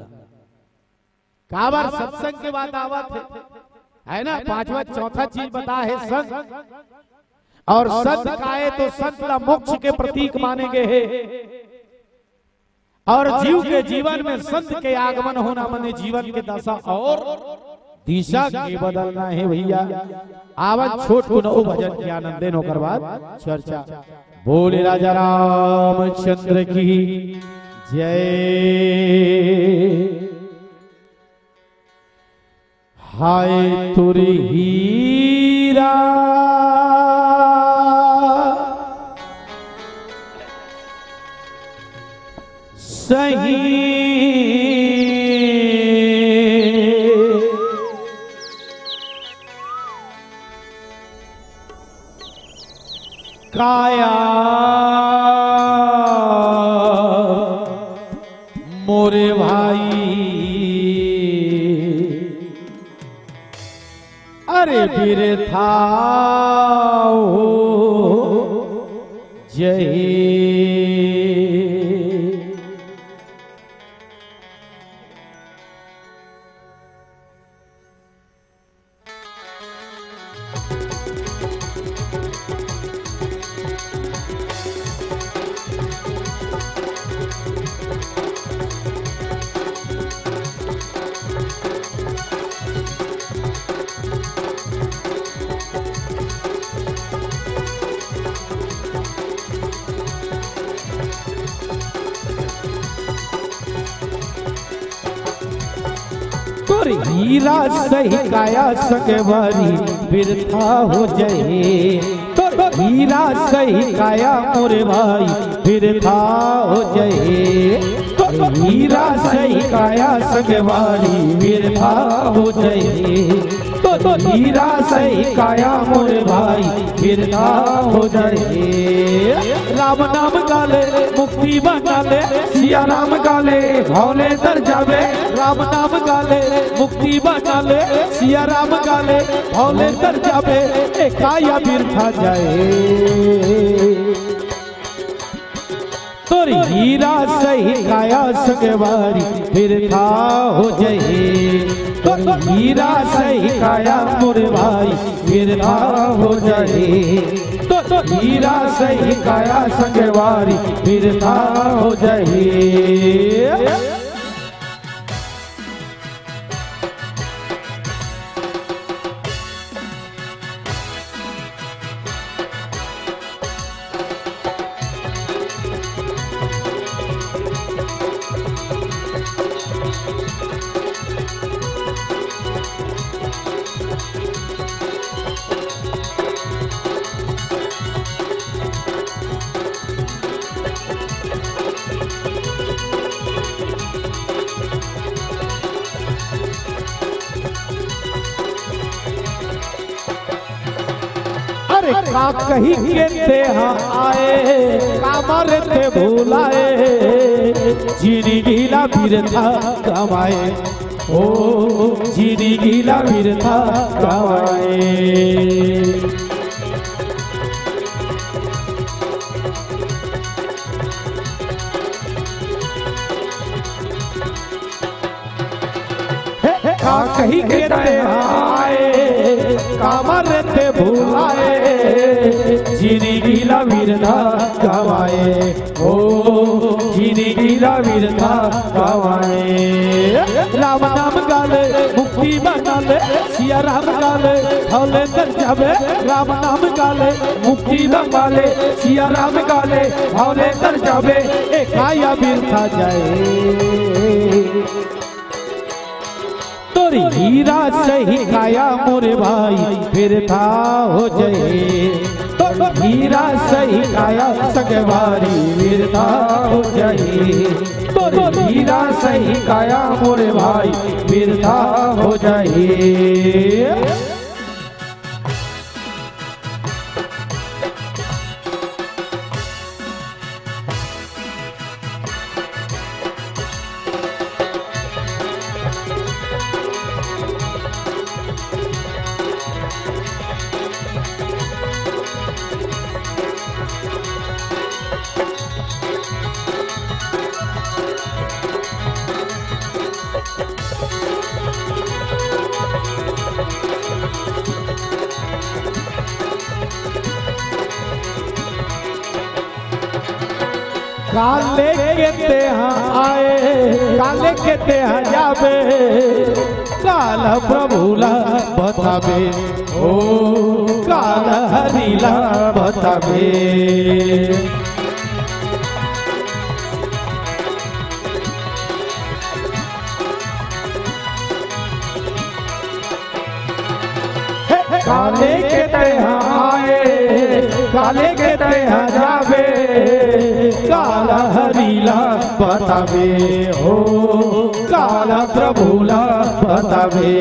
काबर सत्संग के बाद आवत है ना, पांचवा चौथा चीज बता है संत, और संत काहे तो संत ला मोक्ष के प्रतीक माने गए हैं, और जीव के जीवन में संत के आगमन होना माने जीवन के दशा और दिशा के बदलना है भैया। आवाज छोट को नो भजन की आनंदे नो कर बाद चर्चा। बोले राजा रामचंद्र की जय। हाय तुरी हीरा सही काया मोरे भाई, अरे बिरथा जय। हीरा सही काया सगवारी बिरथा हो जाए, तो हीरा सही काया मोरे भाई बिरथा हो जाए, तो हीरा सही काया सगवारी बिरथा हो जाए, तो हीरा सही काया मोरे भाई बिरथा हो जाए। राम नाम गाले मुक्ति बना सिया राम गाले भौले दर जावे, राम नाम गाले मुक्ति बना सिया राम गाले भौले दर जावे, काया बिरथा जाए। तोरी हीरा सही काया सगवारी बिरथा हो जाए, तो हीरा सही काया मोरे भाई बिरथा हो जाए, तो हीरा सही काया सगवारी बिरथा हो जाए। अरे का कही के ते आए कामर ते भूलाए जीनी गीला बिरथा कमाए ओ जीनी गीला बिरथा कमाए। कही के ते आए कामर ते भूलाए जीनी गीला बिरथा कमाए ओ जीनी गीला बिरथा कमाए। राम नाम गाले मुक्ति बनाले सिया राम गाले हौले तर जावे राम नाम गाले मुक्ति बनाले सिया राम गाले हौले तर जावे ए काया बिरथा जाए। तोरी हीरा सही काया मोरे भाई फिर था हो जाए तो हीरा सही काया सगवारी फिर था हो जाए तोरी हीरा सही काया मोरे भाई फिर था हो जाए। काले के ते आए काले के ते जावे काल प्रभुला बतावे ओ काल हरिला बतावे। काले के ते आए काले के ते जावे काला हरीला बतावे हो काला प्रभुला बतावे।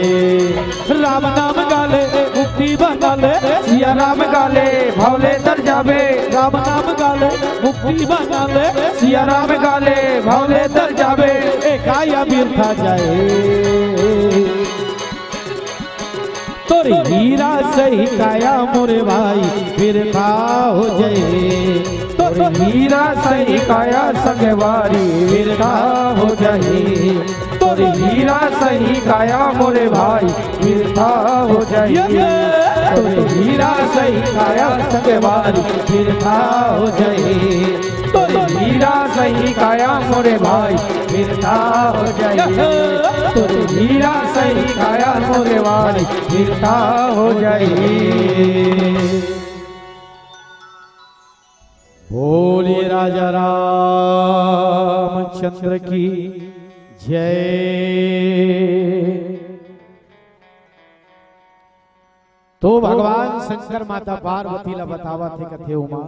राम नाम गाले मुक्ति बनाले सिया राम गाले भौले तर जावे राम नाम गाले मुक्ति बनाले सिया राम गाले भौले तर जावे ए काया बिरथा जाए। तोरी हीरा सही काया मोरे भाई फिर था हो जाए तोरी हीरा सही काया सगवारी फिर था हो जाए तोरी हीरा सही काया मोरे भाई फिर था हो जाए तोरी हीरा सही काया सगवारी फिर था हो जाए तोरी हीरा सही काया मोरे भाई फिर था हो जाए तोरी हीरा सही काया मोरे भाई फिर था हो जाए। बोले राजा रामचंद्र की जय। तो भगवान शंकर माता पार्वती ला बतावा थे कथे उमा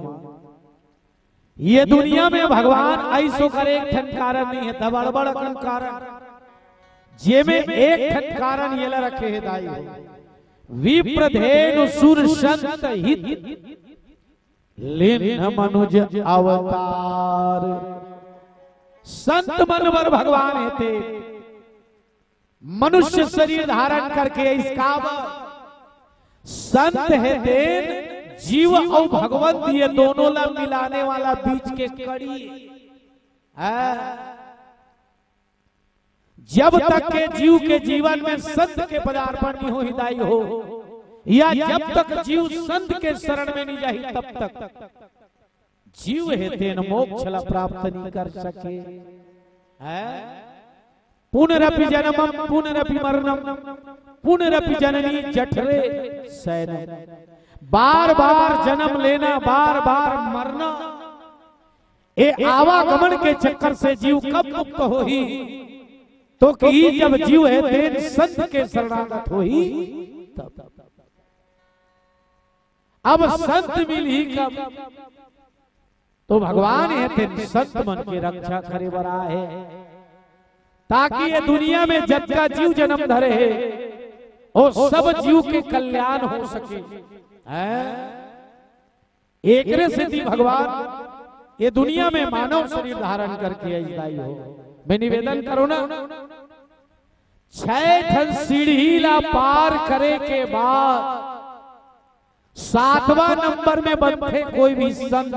ये दुनिया में भगवान ऐसो करे एक ठन कारण नहीं है दबड़बड़ कन कारण जे में एक ठन कारण ये ला रखे है दाई विप्रधेनु सुर संत हित लेन मनुज अवतार। संत मनवर भगवान है थे मनुष्य शरीर धारण करके इसका संत है देन जीव और भगवंत ये दोनों ला मिलाने वाला बीच के कड़ी जब तक के जीव के जीवन में संत के पदार्पण नहीं हो हिदाई हो या जब तक जीव संत के शरण में नहीं जाही तब तक जीव है तेन मोक्ष ला प्राप्त नहीं कर सके। पुनरपि जन्मम पुनरपि मरणम पुनरपि जननी जठरे शयनम। बार बार जन्म लेना बार बार मरना ए आवागमन के चक्कर से जीव कब मुक्त हो ही तो कि जब जीव है तेन संत के शरणागत हो ही तब। अब संत मिल ही कब तो भगवान है तेन संत मन के रक्षा करे बरा है ताकि ये दुनिया में जब का जीव जन्म धरे है और सब जीव के कल्याण हो सके। एकरे से थी भगवान ये दुनिया में मानव शरीर धारण करके आई हो। मैं निवेदन करो ना, 6 ठन सीढ़ी ला पार करे के बाद 7वां नंबर में बनते कोई भी संत।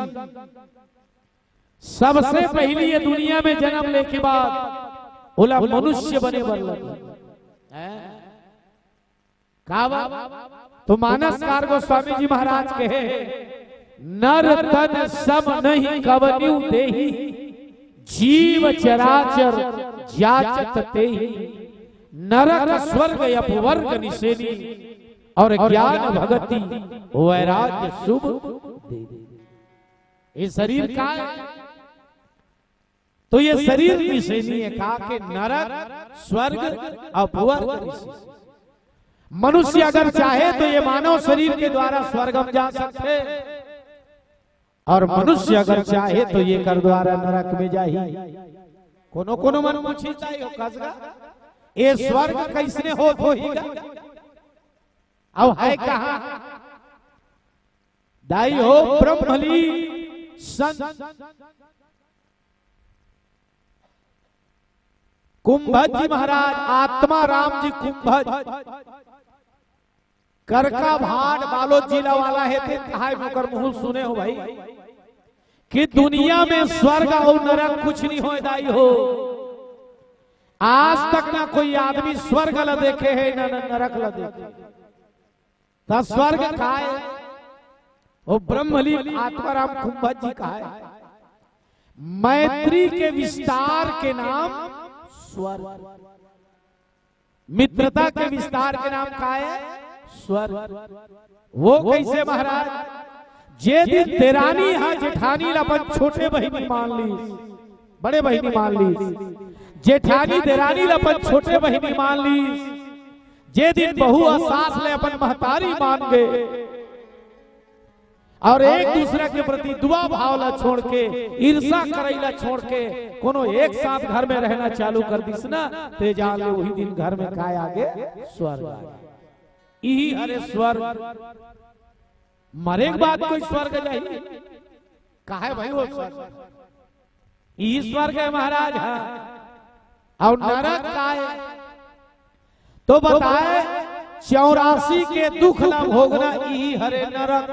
सबसे पहली ये दुनिया में जन्म ले के बाद बोला मनुष्य बने बन तो मानसकार गोस्वामी जी महाराज कहे नर तन सब नहीं कवन्यू देही जीव चराचर जाचत तेहि नरक स्वर्ग अपवर्ग निषेधी और ज्ञान भगति वैराग्य शुभ दे। ये शरीर का है तो ये शरीर निषेधी है, कहा के नरक स्वर्ग अपवर्ग। मनुष्य अगर चाहे तो ये मानव शरीर के द्वारा स्वर्ग में जा सकते, और मनुष्य अगर चाहे तो ये कर द्वारा नरक में जा ही। कोनो कोनो मन पूछी चाहिए हो कसगा ये स्वर्ग कैसने होगा अब है कहा दाई हो ब्रह्मली संत कुंभज जी महाराज आत्मा राम जी कुंभज करका भाट बालोद जिला वाला है थे कहा मुकर मुंह सुने हो भाई कि दुनिया में स्वर्ग और नरक कुछ नहीं हो दाई हो। आज तक ना कोई आदमी स्वर्ग ला देखे है ना नरक ला देखे। तो स्वर्ग का है वो ब्रह्मली आत्माराम कुंभज जी का है। मैत्री के विस्तार के नाम स्वर्ग, मित्रता के विस्तार के नाम का है स्वर्ग। वो कैसे महाराज जे दिन तेरानी हा जेठानी अपन छोटे बहिनी मान ली, बड़े बहिनी मान ली, जेठानी देरानी अपन छोटे बहिनी मान ली, जे दिन बहू और सास ले अपन महतारी मान गए और एक दूसरे के प्रति दुआ भाव ला छोड़ के ईर्षा करैला छोड़ के कोनो एक साथ घर में रहना चालू कर दिस ना ते जान ले वही दिन घर में काय आगे स्वर्ग। यही हरे स्वर्ग मरे के बाद कोई स्वर्ग जाही काहे भाई वो स्वर्ग यही स्वर्ग है महाराज। हाँ और नरक का है तो बताए 84 के दुख ना भोगना यही हरे नरक।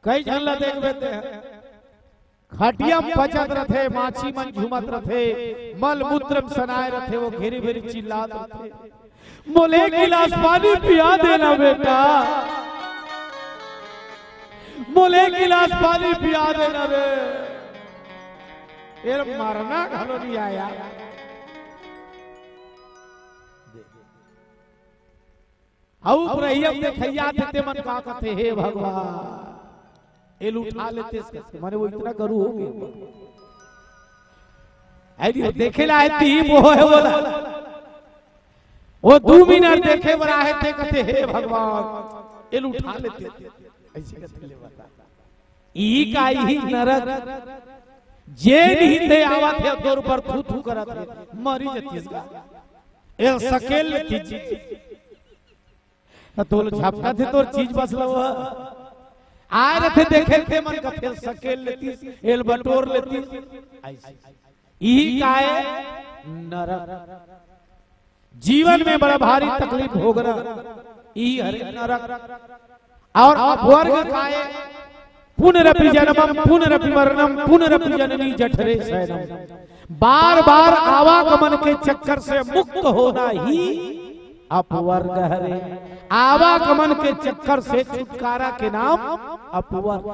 कई जन ला देख लेते हैं खटिया पचत रथे माछी मन झुमत रथे मल मूत्र सनाए रथे वो घेरी घेरी चिल्लात रथे मोले गिलास पानी पिया देना बेटा, मोले गिलास पानी पिया देना रे। ये मरना घलो नहीं आया। हाउ प्रहियम देखैया देते मन का कथे हे भगवान एल उठा लेते इसके माने वो इतना करू हो गए ऐडी देखे ला ती वो है बोला वो 2 मिनट देखे बड़ा है ते कथे हे भगवान एल उठा लेते ऐसे कथे ले बता ई का ही नरक जे नहीं ते आवत है तोर पर थू थू करत है मरी जती इसका ए सकेल लेती तो झपका थे तोर चीज बसलो आए रथे देखे थे मन कथे सकेल लेती एल बटोर लेती यही काए नरक। जीवन में बड़ा भारी तकलीफ भोगना यही हरे नरक। और अपवर्ग काए पुनरपि जन्मम पुनरपि मरणम पुनरपि जननी जठरे शयनम। बार बार आवागमन के चक्कर से मुक्त होना ही अपवर्ग हरे। आवागमन के चक्कर से छुटकारा के नाम अपवर्ग।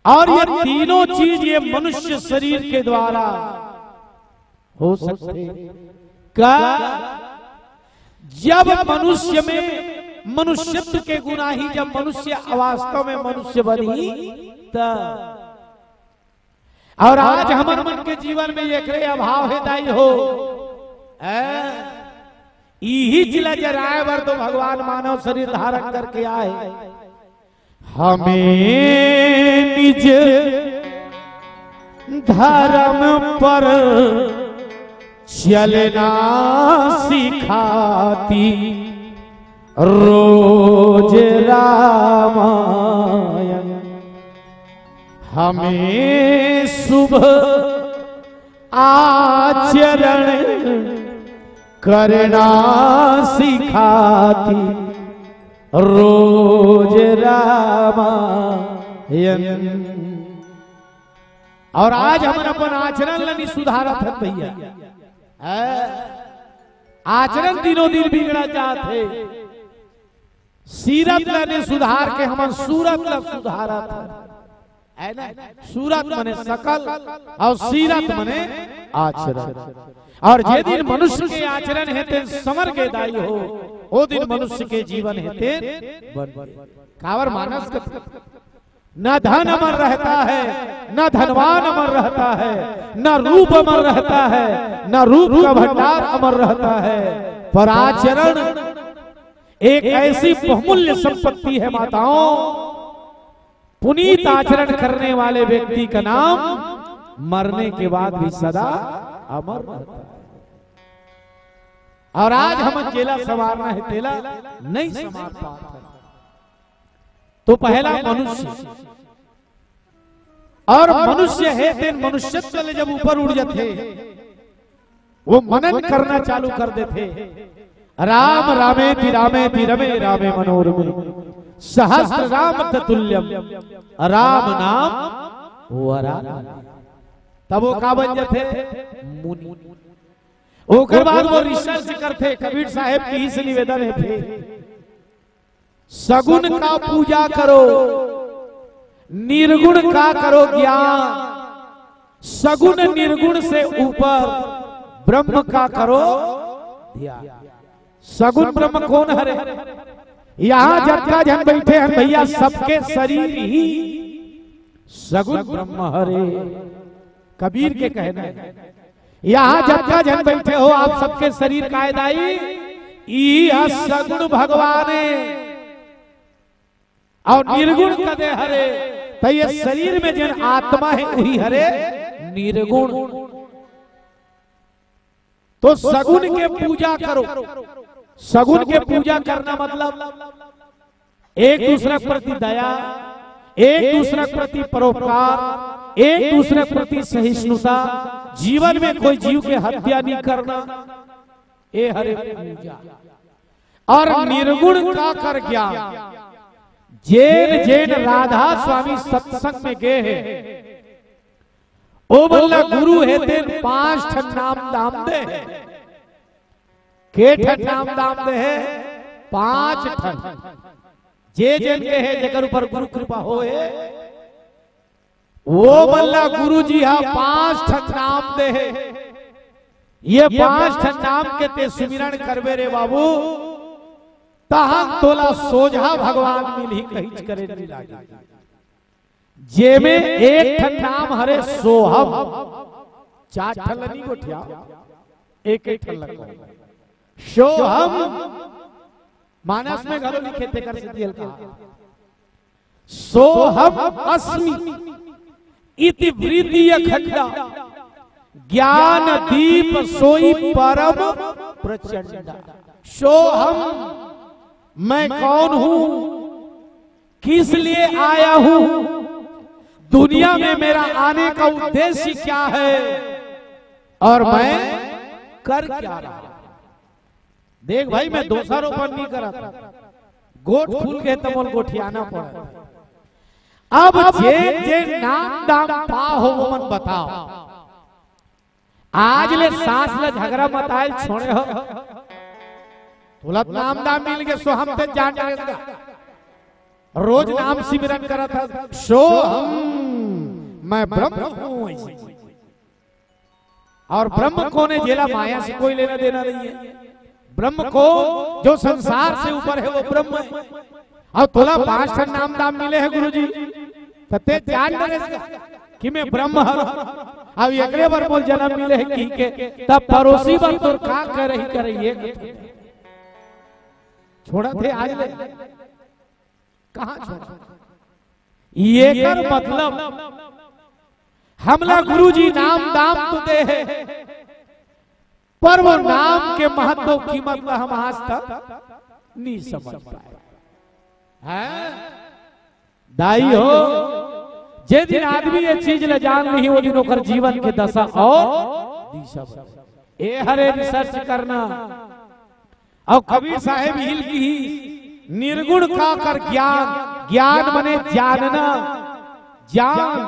और ये तीनों चीज ये मनुष्य शरीर के द्वारा हो सकते का जब मनुष्य में मनुष्यत्व के गुना ही जब मनुष्य वास्तव में मनुष्य बनी तब। और आज हमारे मन के जीवन में एक अभाव है दाई हो यही जिला जराए वर तो भगवान मानव शरीर धारण करके आए हमें निज धर्म पर चलना सिखाती रोज रामा हमें शुभ आचरण करना सिखाती रोज रामायण। और आज हम अपन आचरण नहीं सुधारत है भैया, आचरण दिनों दिन बिगड़ा जाते, सीरत ने सुधार के हम सूरत ला सुधारा था, है ना। सूरत मने सकल और सीरत मने आचरण। और जे दिन मनुष्य के आचरण हेते समर के दाई हो, वो दिन मनुष्य के जीवन हेते कावर मानस न धन अमर रहता है, न धनवान अमर रहता है, न रूप अमर रहता है, न रूप का भंडार अमर रहता है, पर आचरण एक ऐसी बहुमूल्य संपत्ति है माताओं। पुनीत आचरण करने वाले व्यक्ति का नाम मरने के बाद भी सदा अमर रहता है। और आज हम चेला संवारना है, तेला नहीं संवार पाते। तो पहला मनुष्य, और मनुष्य है तेन मनुष्यत्व ले जब ऊपर उड़ जाते, वो मनन करना चालू कर देते। राम रामेति रामेति रमे रामे मनोरमे सहस्र राम ततुल्यम राम नाम वरा। तब वो का बन जाते मुनि। ओकर बाद वो रिसर्च करते। कबीर साहेब की इस निवेदन है थे, सगुण का पूजा करो, निर्गुण का करो ज्ञान, सगुण निर्गुण से ऊपर ब्रह्म का करो ध्यान। सगुण ब्रह्म कौन हरे? यहां जटका जन बैठे हैं भैया, सबके शरीर ही सगुण ब्रह्म हरे। कबीर के कहना है, यहां जटका जन बैठे हो आप सबके शरीर कायदाई सगुण भगवाने और निर्गुण कदे हरे। तो ये शरीर में जिन आत्मा है वही हरे निर्गुण। तो सगुण के पूजा करो। सगुण के पूजा करना मतलब एक दूसरे के प्रति दया, एक दूसरे के प्रति परोपकार, एक दूसरे के प्रति सहिष्णुता, जीवन में कोई जीव के हत्या नहीं करना, ये हरे पूजा। और निर्गुण का कर ज्ञान। जैन जैन राधा स्वामी सत्संग में गए हैं, ओ बोला गुरु है तेन 5 ठन नाम दाम दे है। के ठन नाम दाम दे है? 5 ठन। जे जन के है जगर ऊपर गुरु कृपा होए, वो बोला गुरु जी हाँ 5 ठन नाम दे है। ये 5 ठन नाम के ते सुमिरन करवे रे बाबू, तहन तोला सोझा भगवान मिल ही कहीं करे नहीं लागे। जे में एक ठन नाम हरे सोहम, 4 ठन नहीं गोठिया, एक एक ठन लगा सोहम। मानस में घरों लिखे थे कर सिद्धियल का सोहम अस्मि इति वृद्धि खंडा ज्ञान दीप सोई परम प्रचंड। सोहम मैं कौन हूं, किस लिए आया हूं, दुनिया में मेरा आने का उद्देश्य क्या है, और मैं कर क्या रहा। देख भाई मैं दोषारोपण नहीं करा था, गोट फूल के तमोल गोठियाना पड़ा। अब जे जे नाम दाम पा हो वो मन बताओ। आज ले सास ले झगड़ा मताइल छोड़े हो, तुलत नाम दाम मिल गए सो हम ते जान जाएगा। रोज नाम सिमरन करा था, सो हम मैं ब्रह्म हूं। और ब्रह्म कौन है? जेला माया से कोई लेना देना नहीं है। ब्रह्म को जो संसार से ऊपर है वो ब्रह्म है। और तोला 5 ठन नाम दाम मिले हैं गुरुजी, तते जान डरेगा कि मैं ब्रह्म हूं। अब एकरे बार बोल जन्म मिले है की के, तब पड़ोसी बार तोर का कर रही करे ये छोड़ा थे आज ले कहां छोड़ा। ये कर मतलब हमला गुरुजी नाम दाम तो दे है, पर वो नाम के महत्व कीमत में हम आज तक नहीं समझ पाए हैं। दाई हो जे दिन आदमी ये चीज ले जान ली वो दिन ओकर जीवन के दशा और दिशा ए हरे रिसर्च करना। और कबीर साहेब हिल की निर्गुण का कर ज्ञान, ज्ञान मने जानना, ज्ञान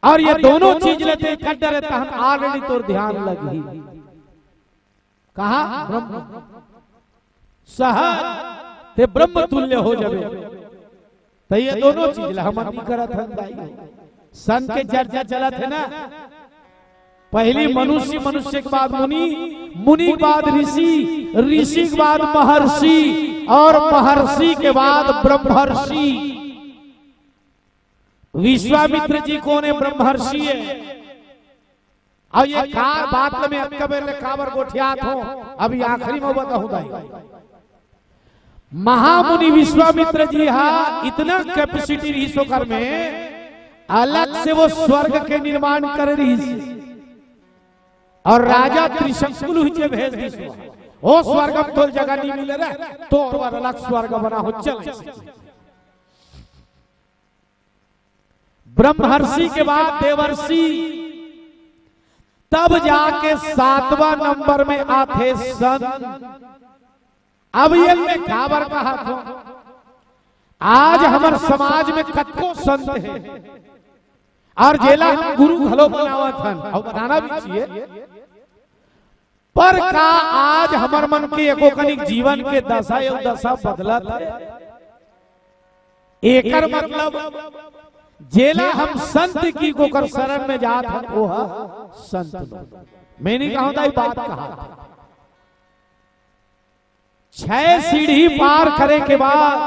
और ये दोनों चीज लेते इकट्ठे रहता हम ऑलरेडी तो ध्यान लगी कहा ब्रह्म सहज ते ब्रह्म तुल्य हो जावे। तो ये दोनों चीज हम नहीं करत हन दाई। संत के चर्चा चलत है ना, पहली मनुष्य, मनुष्य के बाद मुनि, मुनि के बाद ऋषि, ऋषि के बाद महर्षि और महर्षि के बाद ब्रह्मर्षि। विश्वामित्र जी कौन है? ब्रह्मर्षि है। अब ये कार बात में अक्कबेले काबर गोठियात हो, अभी आखिरी में बताऊं दाई। महामुनि विश्वामित्र जी हा इतना कैपेसिटी रही सोकर में, अलग से वो स्वर्ग के निर्माण कर रही और राजा त्रिशंकुल हुई भेज दी। वो स्वर्ग में तो जगह नहीं मिले रहा तो और अलग स्वर्ग बना हो चल। ब्रह्मर्षि के बाद देवर्षि, तब जाके 7वां नंबर में आते संत। अब ये में काबर कहा था, आज हमारे समाज में कतको संत है और जेला हम गुरु भलो बनावत हन और बनाना भी चाहिए, पर का आज हमार मन के एको कनिक जीवन के दशा या दशा बदलत है। एकर मतलब जेला हम संत की को कर शरण में जात हन वो संत। मैंने कहा था बात कहा, 6 सीढ़ी पार करे के बाद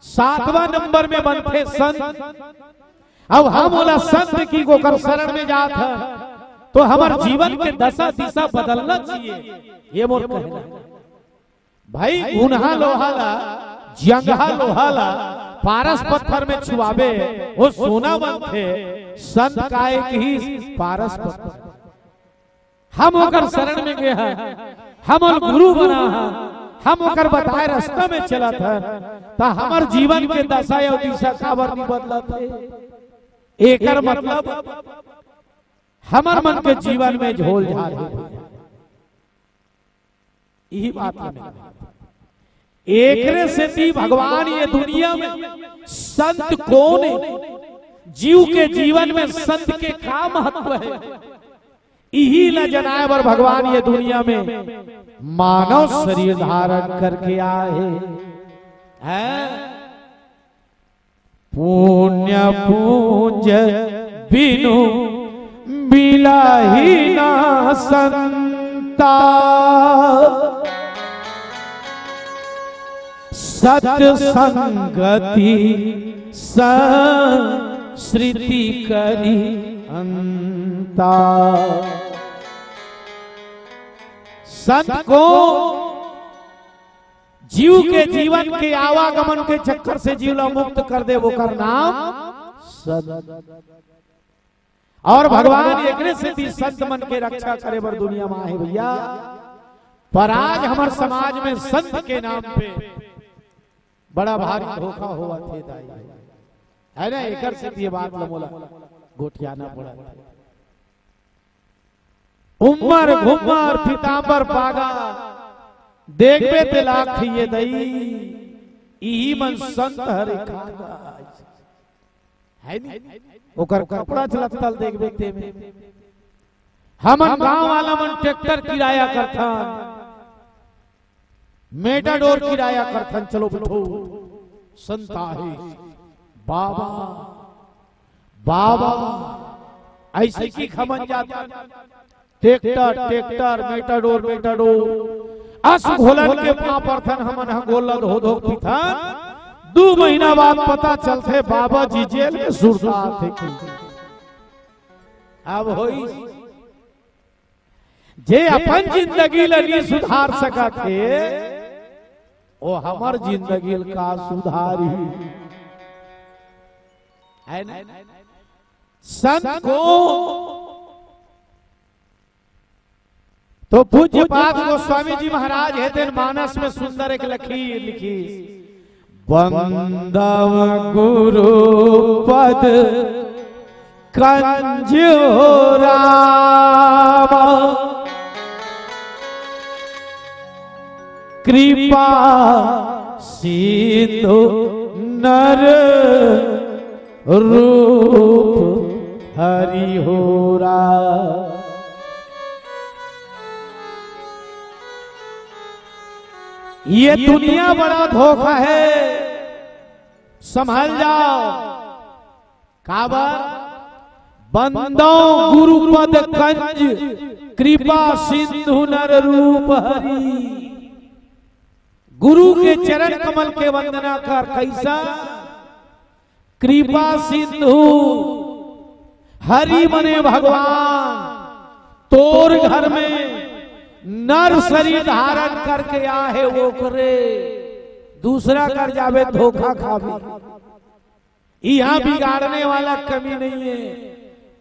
7वां नंबर में बनते संत। अब हम बोला संत की को कर शरण में जात है तो हमारे जीवन के दशा दिशा बदलना चाहिए। ये मोर कहना भाई। गुनहा लोहाला, जंगहा लोहाला पारस पत्थर में छुआवे वो सोना बनते, संत काय की पारस पत्थर। हम होकर शरण में गए हैं, हम और गुरु बना है, हम होकर बताए रास्ता में चला था तो हमारे जीवन के दशा या दिशा काबर नहीं बदलते। एकर मतलब हमार मन के जीवन में झोल झाल है। यही बात है। एकरे से भी भगवान ये दुनिया में संत कौन है, जीव के जीवन में संत के का महत्व है, यही न जनाए बर भगवान ये दुनिया में मानव शरीर धारण करके आए हैं। पुण्य पूज बिनु बिलाही ना संता, सत्य संगति संस्कृति करी अंता। संत को जीव के जीवन के आवागमन के चक्कर से जीवला मुक्त कर दे वो कर नाम संत। और भगवान एकरे से भी संत मन के रक्षा करे बर दुनिया में है भैया। पर आज हमारे समाज में संत के नाम पे बड़ा भारी धोखा हुआ थे दाई, है ना। एकर से ये बात लमोला गोठियाना पड़ा। उमर घुमर पीतांबर पागा देखबे ते लाख ये दई, यही मन संत हरे खागा है नी। ओकर कपड़ा चलतल देखबे ते में हमन गांव वाला मन ट्रैक्टर किराया करथन, मेटाडोर किराया करथन, चलो बैठो संता है बाबा बाबा ऐसे की खमन जाता। ट्रैक्टर ट्रैक्टर मेटाडोर मेटाडोर अस घोलन के पापरथन हमन गोला धो धो पिथन। 2 महीना बाद पता चलते बाबा जी जेल में सुरता थे। अब होई जे अपन जिंदगी लगी सुधार सका थे वो हमार जिंदगी का सुधारी है ना। संत को तो पूज्य पाद गोस्वामी जी महाराज है दिन मानस में सुंदर एक लकीर लिखी। बंदव गुरु पद कंज राम कृपा सिंधु नर रूप हरि हो राम। ये दुनिया बड़ा धोखा है, संभल जाओ। काबा बंदो गुरुपद कंज कृपा सिंधु नर रूप हरि। गुरु के चरण कमल के वंदना कर, कैसा कृपा सिंधु हरि मने भगवान, तोर घर में नर शरीर धारण करके आहे वो करे, दूसरा कर जावे धोखा खावे। यहाँ बिगाड़ने वाला कमी नहीं है।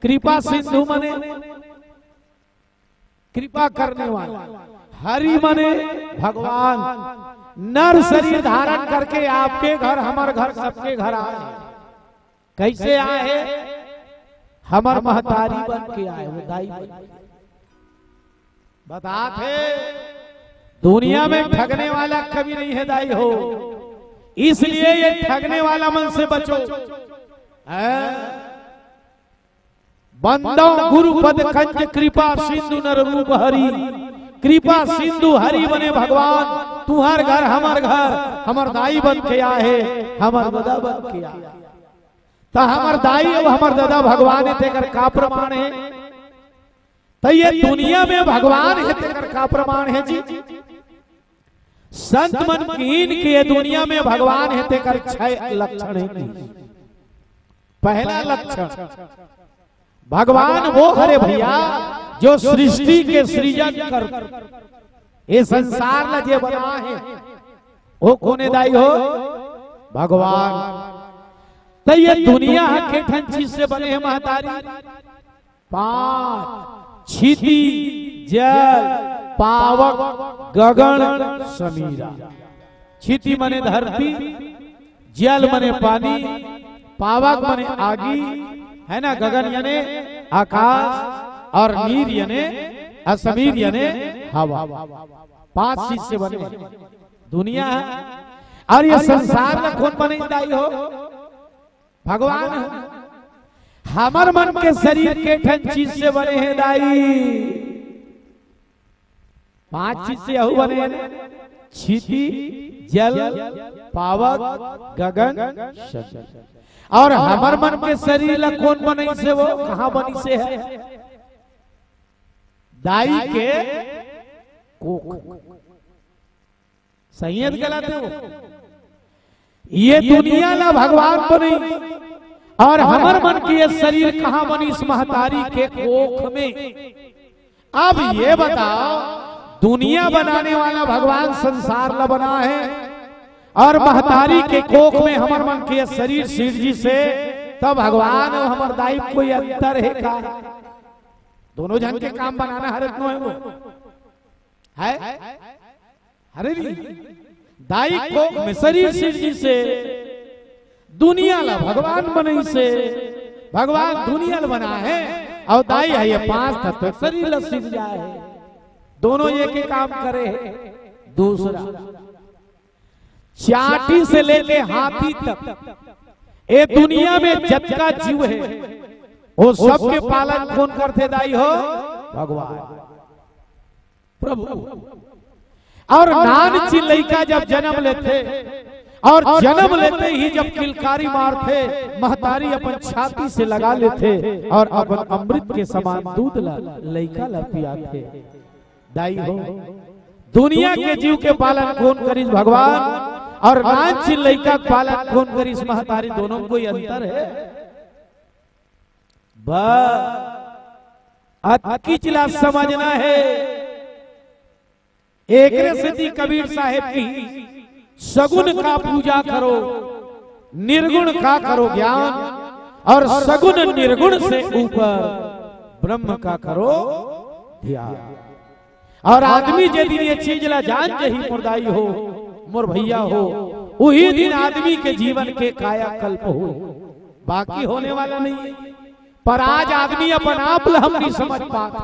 कृपा सिंधु मने कृपा करने वाला, हरि मने भगवान, नर शरीर धारण करके आपके घर हमारे घर सबके घर आए। कैसे आए? हमार महतारी बन के आए, वो दाई बन के। बता थे दुनिया में ठगने वाला कभी नहीं है दाई हो, इसलिए ये ठगने वाला मन से बचो। बंदो गुरु पद कंज कृपा सिंधु नर रूप हरि। कृपा सिंधु हरि बने भगवान, तुम्हार घर हमार घर, हमार दाई बन के आए, हमार दादा बन के आए। तो हमार दाई और हमार दादा भगवान है, तेकर का प्रमाण है? तो ये दुनिया में भगवान है, तेकर का प्रमाण है जी? संत मन कीन के दुनिया में भगवान है, तेकर 6 लक्षण है। पहला लक्षण, भगवान वो हरे भैया जो सृष्टि के सृजन कर, ये संसार ला जे बना है वो कोने दाई हो? भगवान। तो ये दुनिया के ठन चीज से बने हैं महतारी? 5 क्षिति जल पावक गगन समीरा। क्षिति मने धरती, जल मने पानी, पावक मने आगी है ना, गगन यानी आकाश, और नीर यानी असमीर यानी हवा। 5 चीज से बने दुनिया है। और ये संसार में कौन बने दाई हो? भगवान। हमार मन के शरीर के ठन चीज से बने हैं दाई? 5 चीज से यहू बने हैं, क्षिति जल पावक गगन समीर। और हमार मन के शरीर ला कौन बनी से? वो कहाँ बनी से है? दाई के कोख। सही है गलत है? वो ये दुनिया ला भगवान बनी, और हमार मन की ये शरीर कहाँ बनी? इस महतारी के कोख में। अब ये बताओ, दुनिया बनाने वाला भगवान संसार ला बना है, और महतारी के कोख में हमार मन के शरीर शिव जी से, तब भगवान और हमार दाई कोई अंतर है का? दोनों जन के काम बनाना हर एक है, वो है हरे दाई कोख में शरीर शिव जी से, दुनिया ला भगवान बने से। भगवान दुनिया ला बना है, और दाई है ये 5 तत्व शरीर ला सिर जाए, दोनों एक ही काम करे है। दूसरा, चाटी से लेके हाथी तक ये दुनिया में जतका जीव है, वो सबके पालन कौन करते दाई हो? भगवान प्रभु। और नान चिल्लैका जब जन्म लेते, और जन्म लेते ही जब किलकारी मारते, महतारी अपन छाती से लगा लेते, और अपन अमृत के समान दूध ला लैका ला पियाते दाई हो। दुनिया के जीव के पालन कौन करी? भगवान। और नान चिल्लैका पालन कौन करी? महतारी। दोनों में कोई अंतर है? बस अतकिचला समझना है। एक सिद्धि कबीर साहेब की, सगुन का पूजा करो, निर्गुण का करो ज्ञान, और सगुन निर्गुण से ऊपर ब्रह्म का करो ध्यान। और आदमी जे दिन ये चीज ला जान जही मुर्दाई हो, मोर भैया हो, वही दिन आदमी के जीवन के कायाकल्प हो, बाकी होने वाला नहीं है। पर आज आदमी अपन आप हम नहीं समझ पाता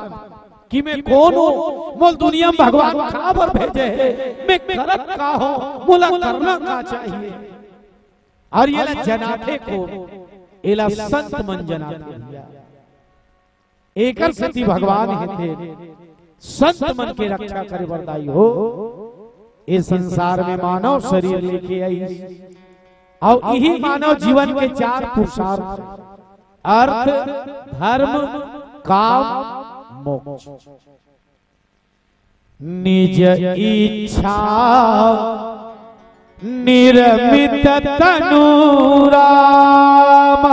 कि मैं कौन हूँ, मोल दुनिया में भगवान कहाँ पर भेजे है, मैं करत का हो, मोला करना का चाहिए। और ये जनाते को एला संत मन जनाते, एकर सती भगवान हेते संत मन के रक्षा करे वरदाई हो। इस संसार में मानव शरीर लेके आई और यही मानव जीवन के चार पुरुषार्थ, अर्थ, धर्म, काम, मोक्ष। निज इच्छा निर्मित तनु राम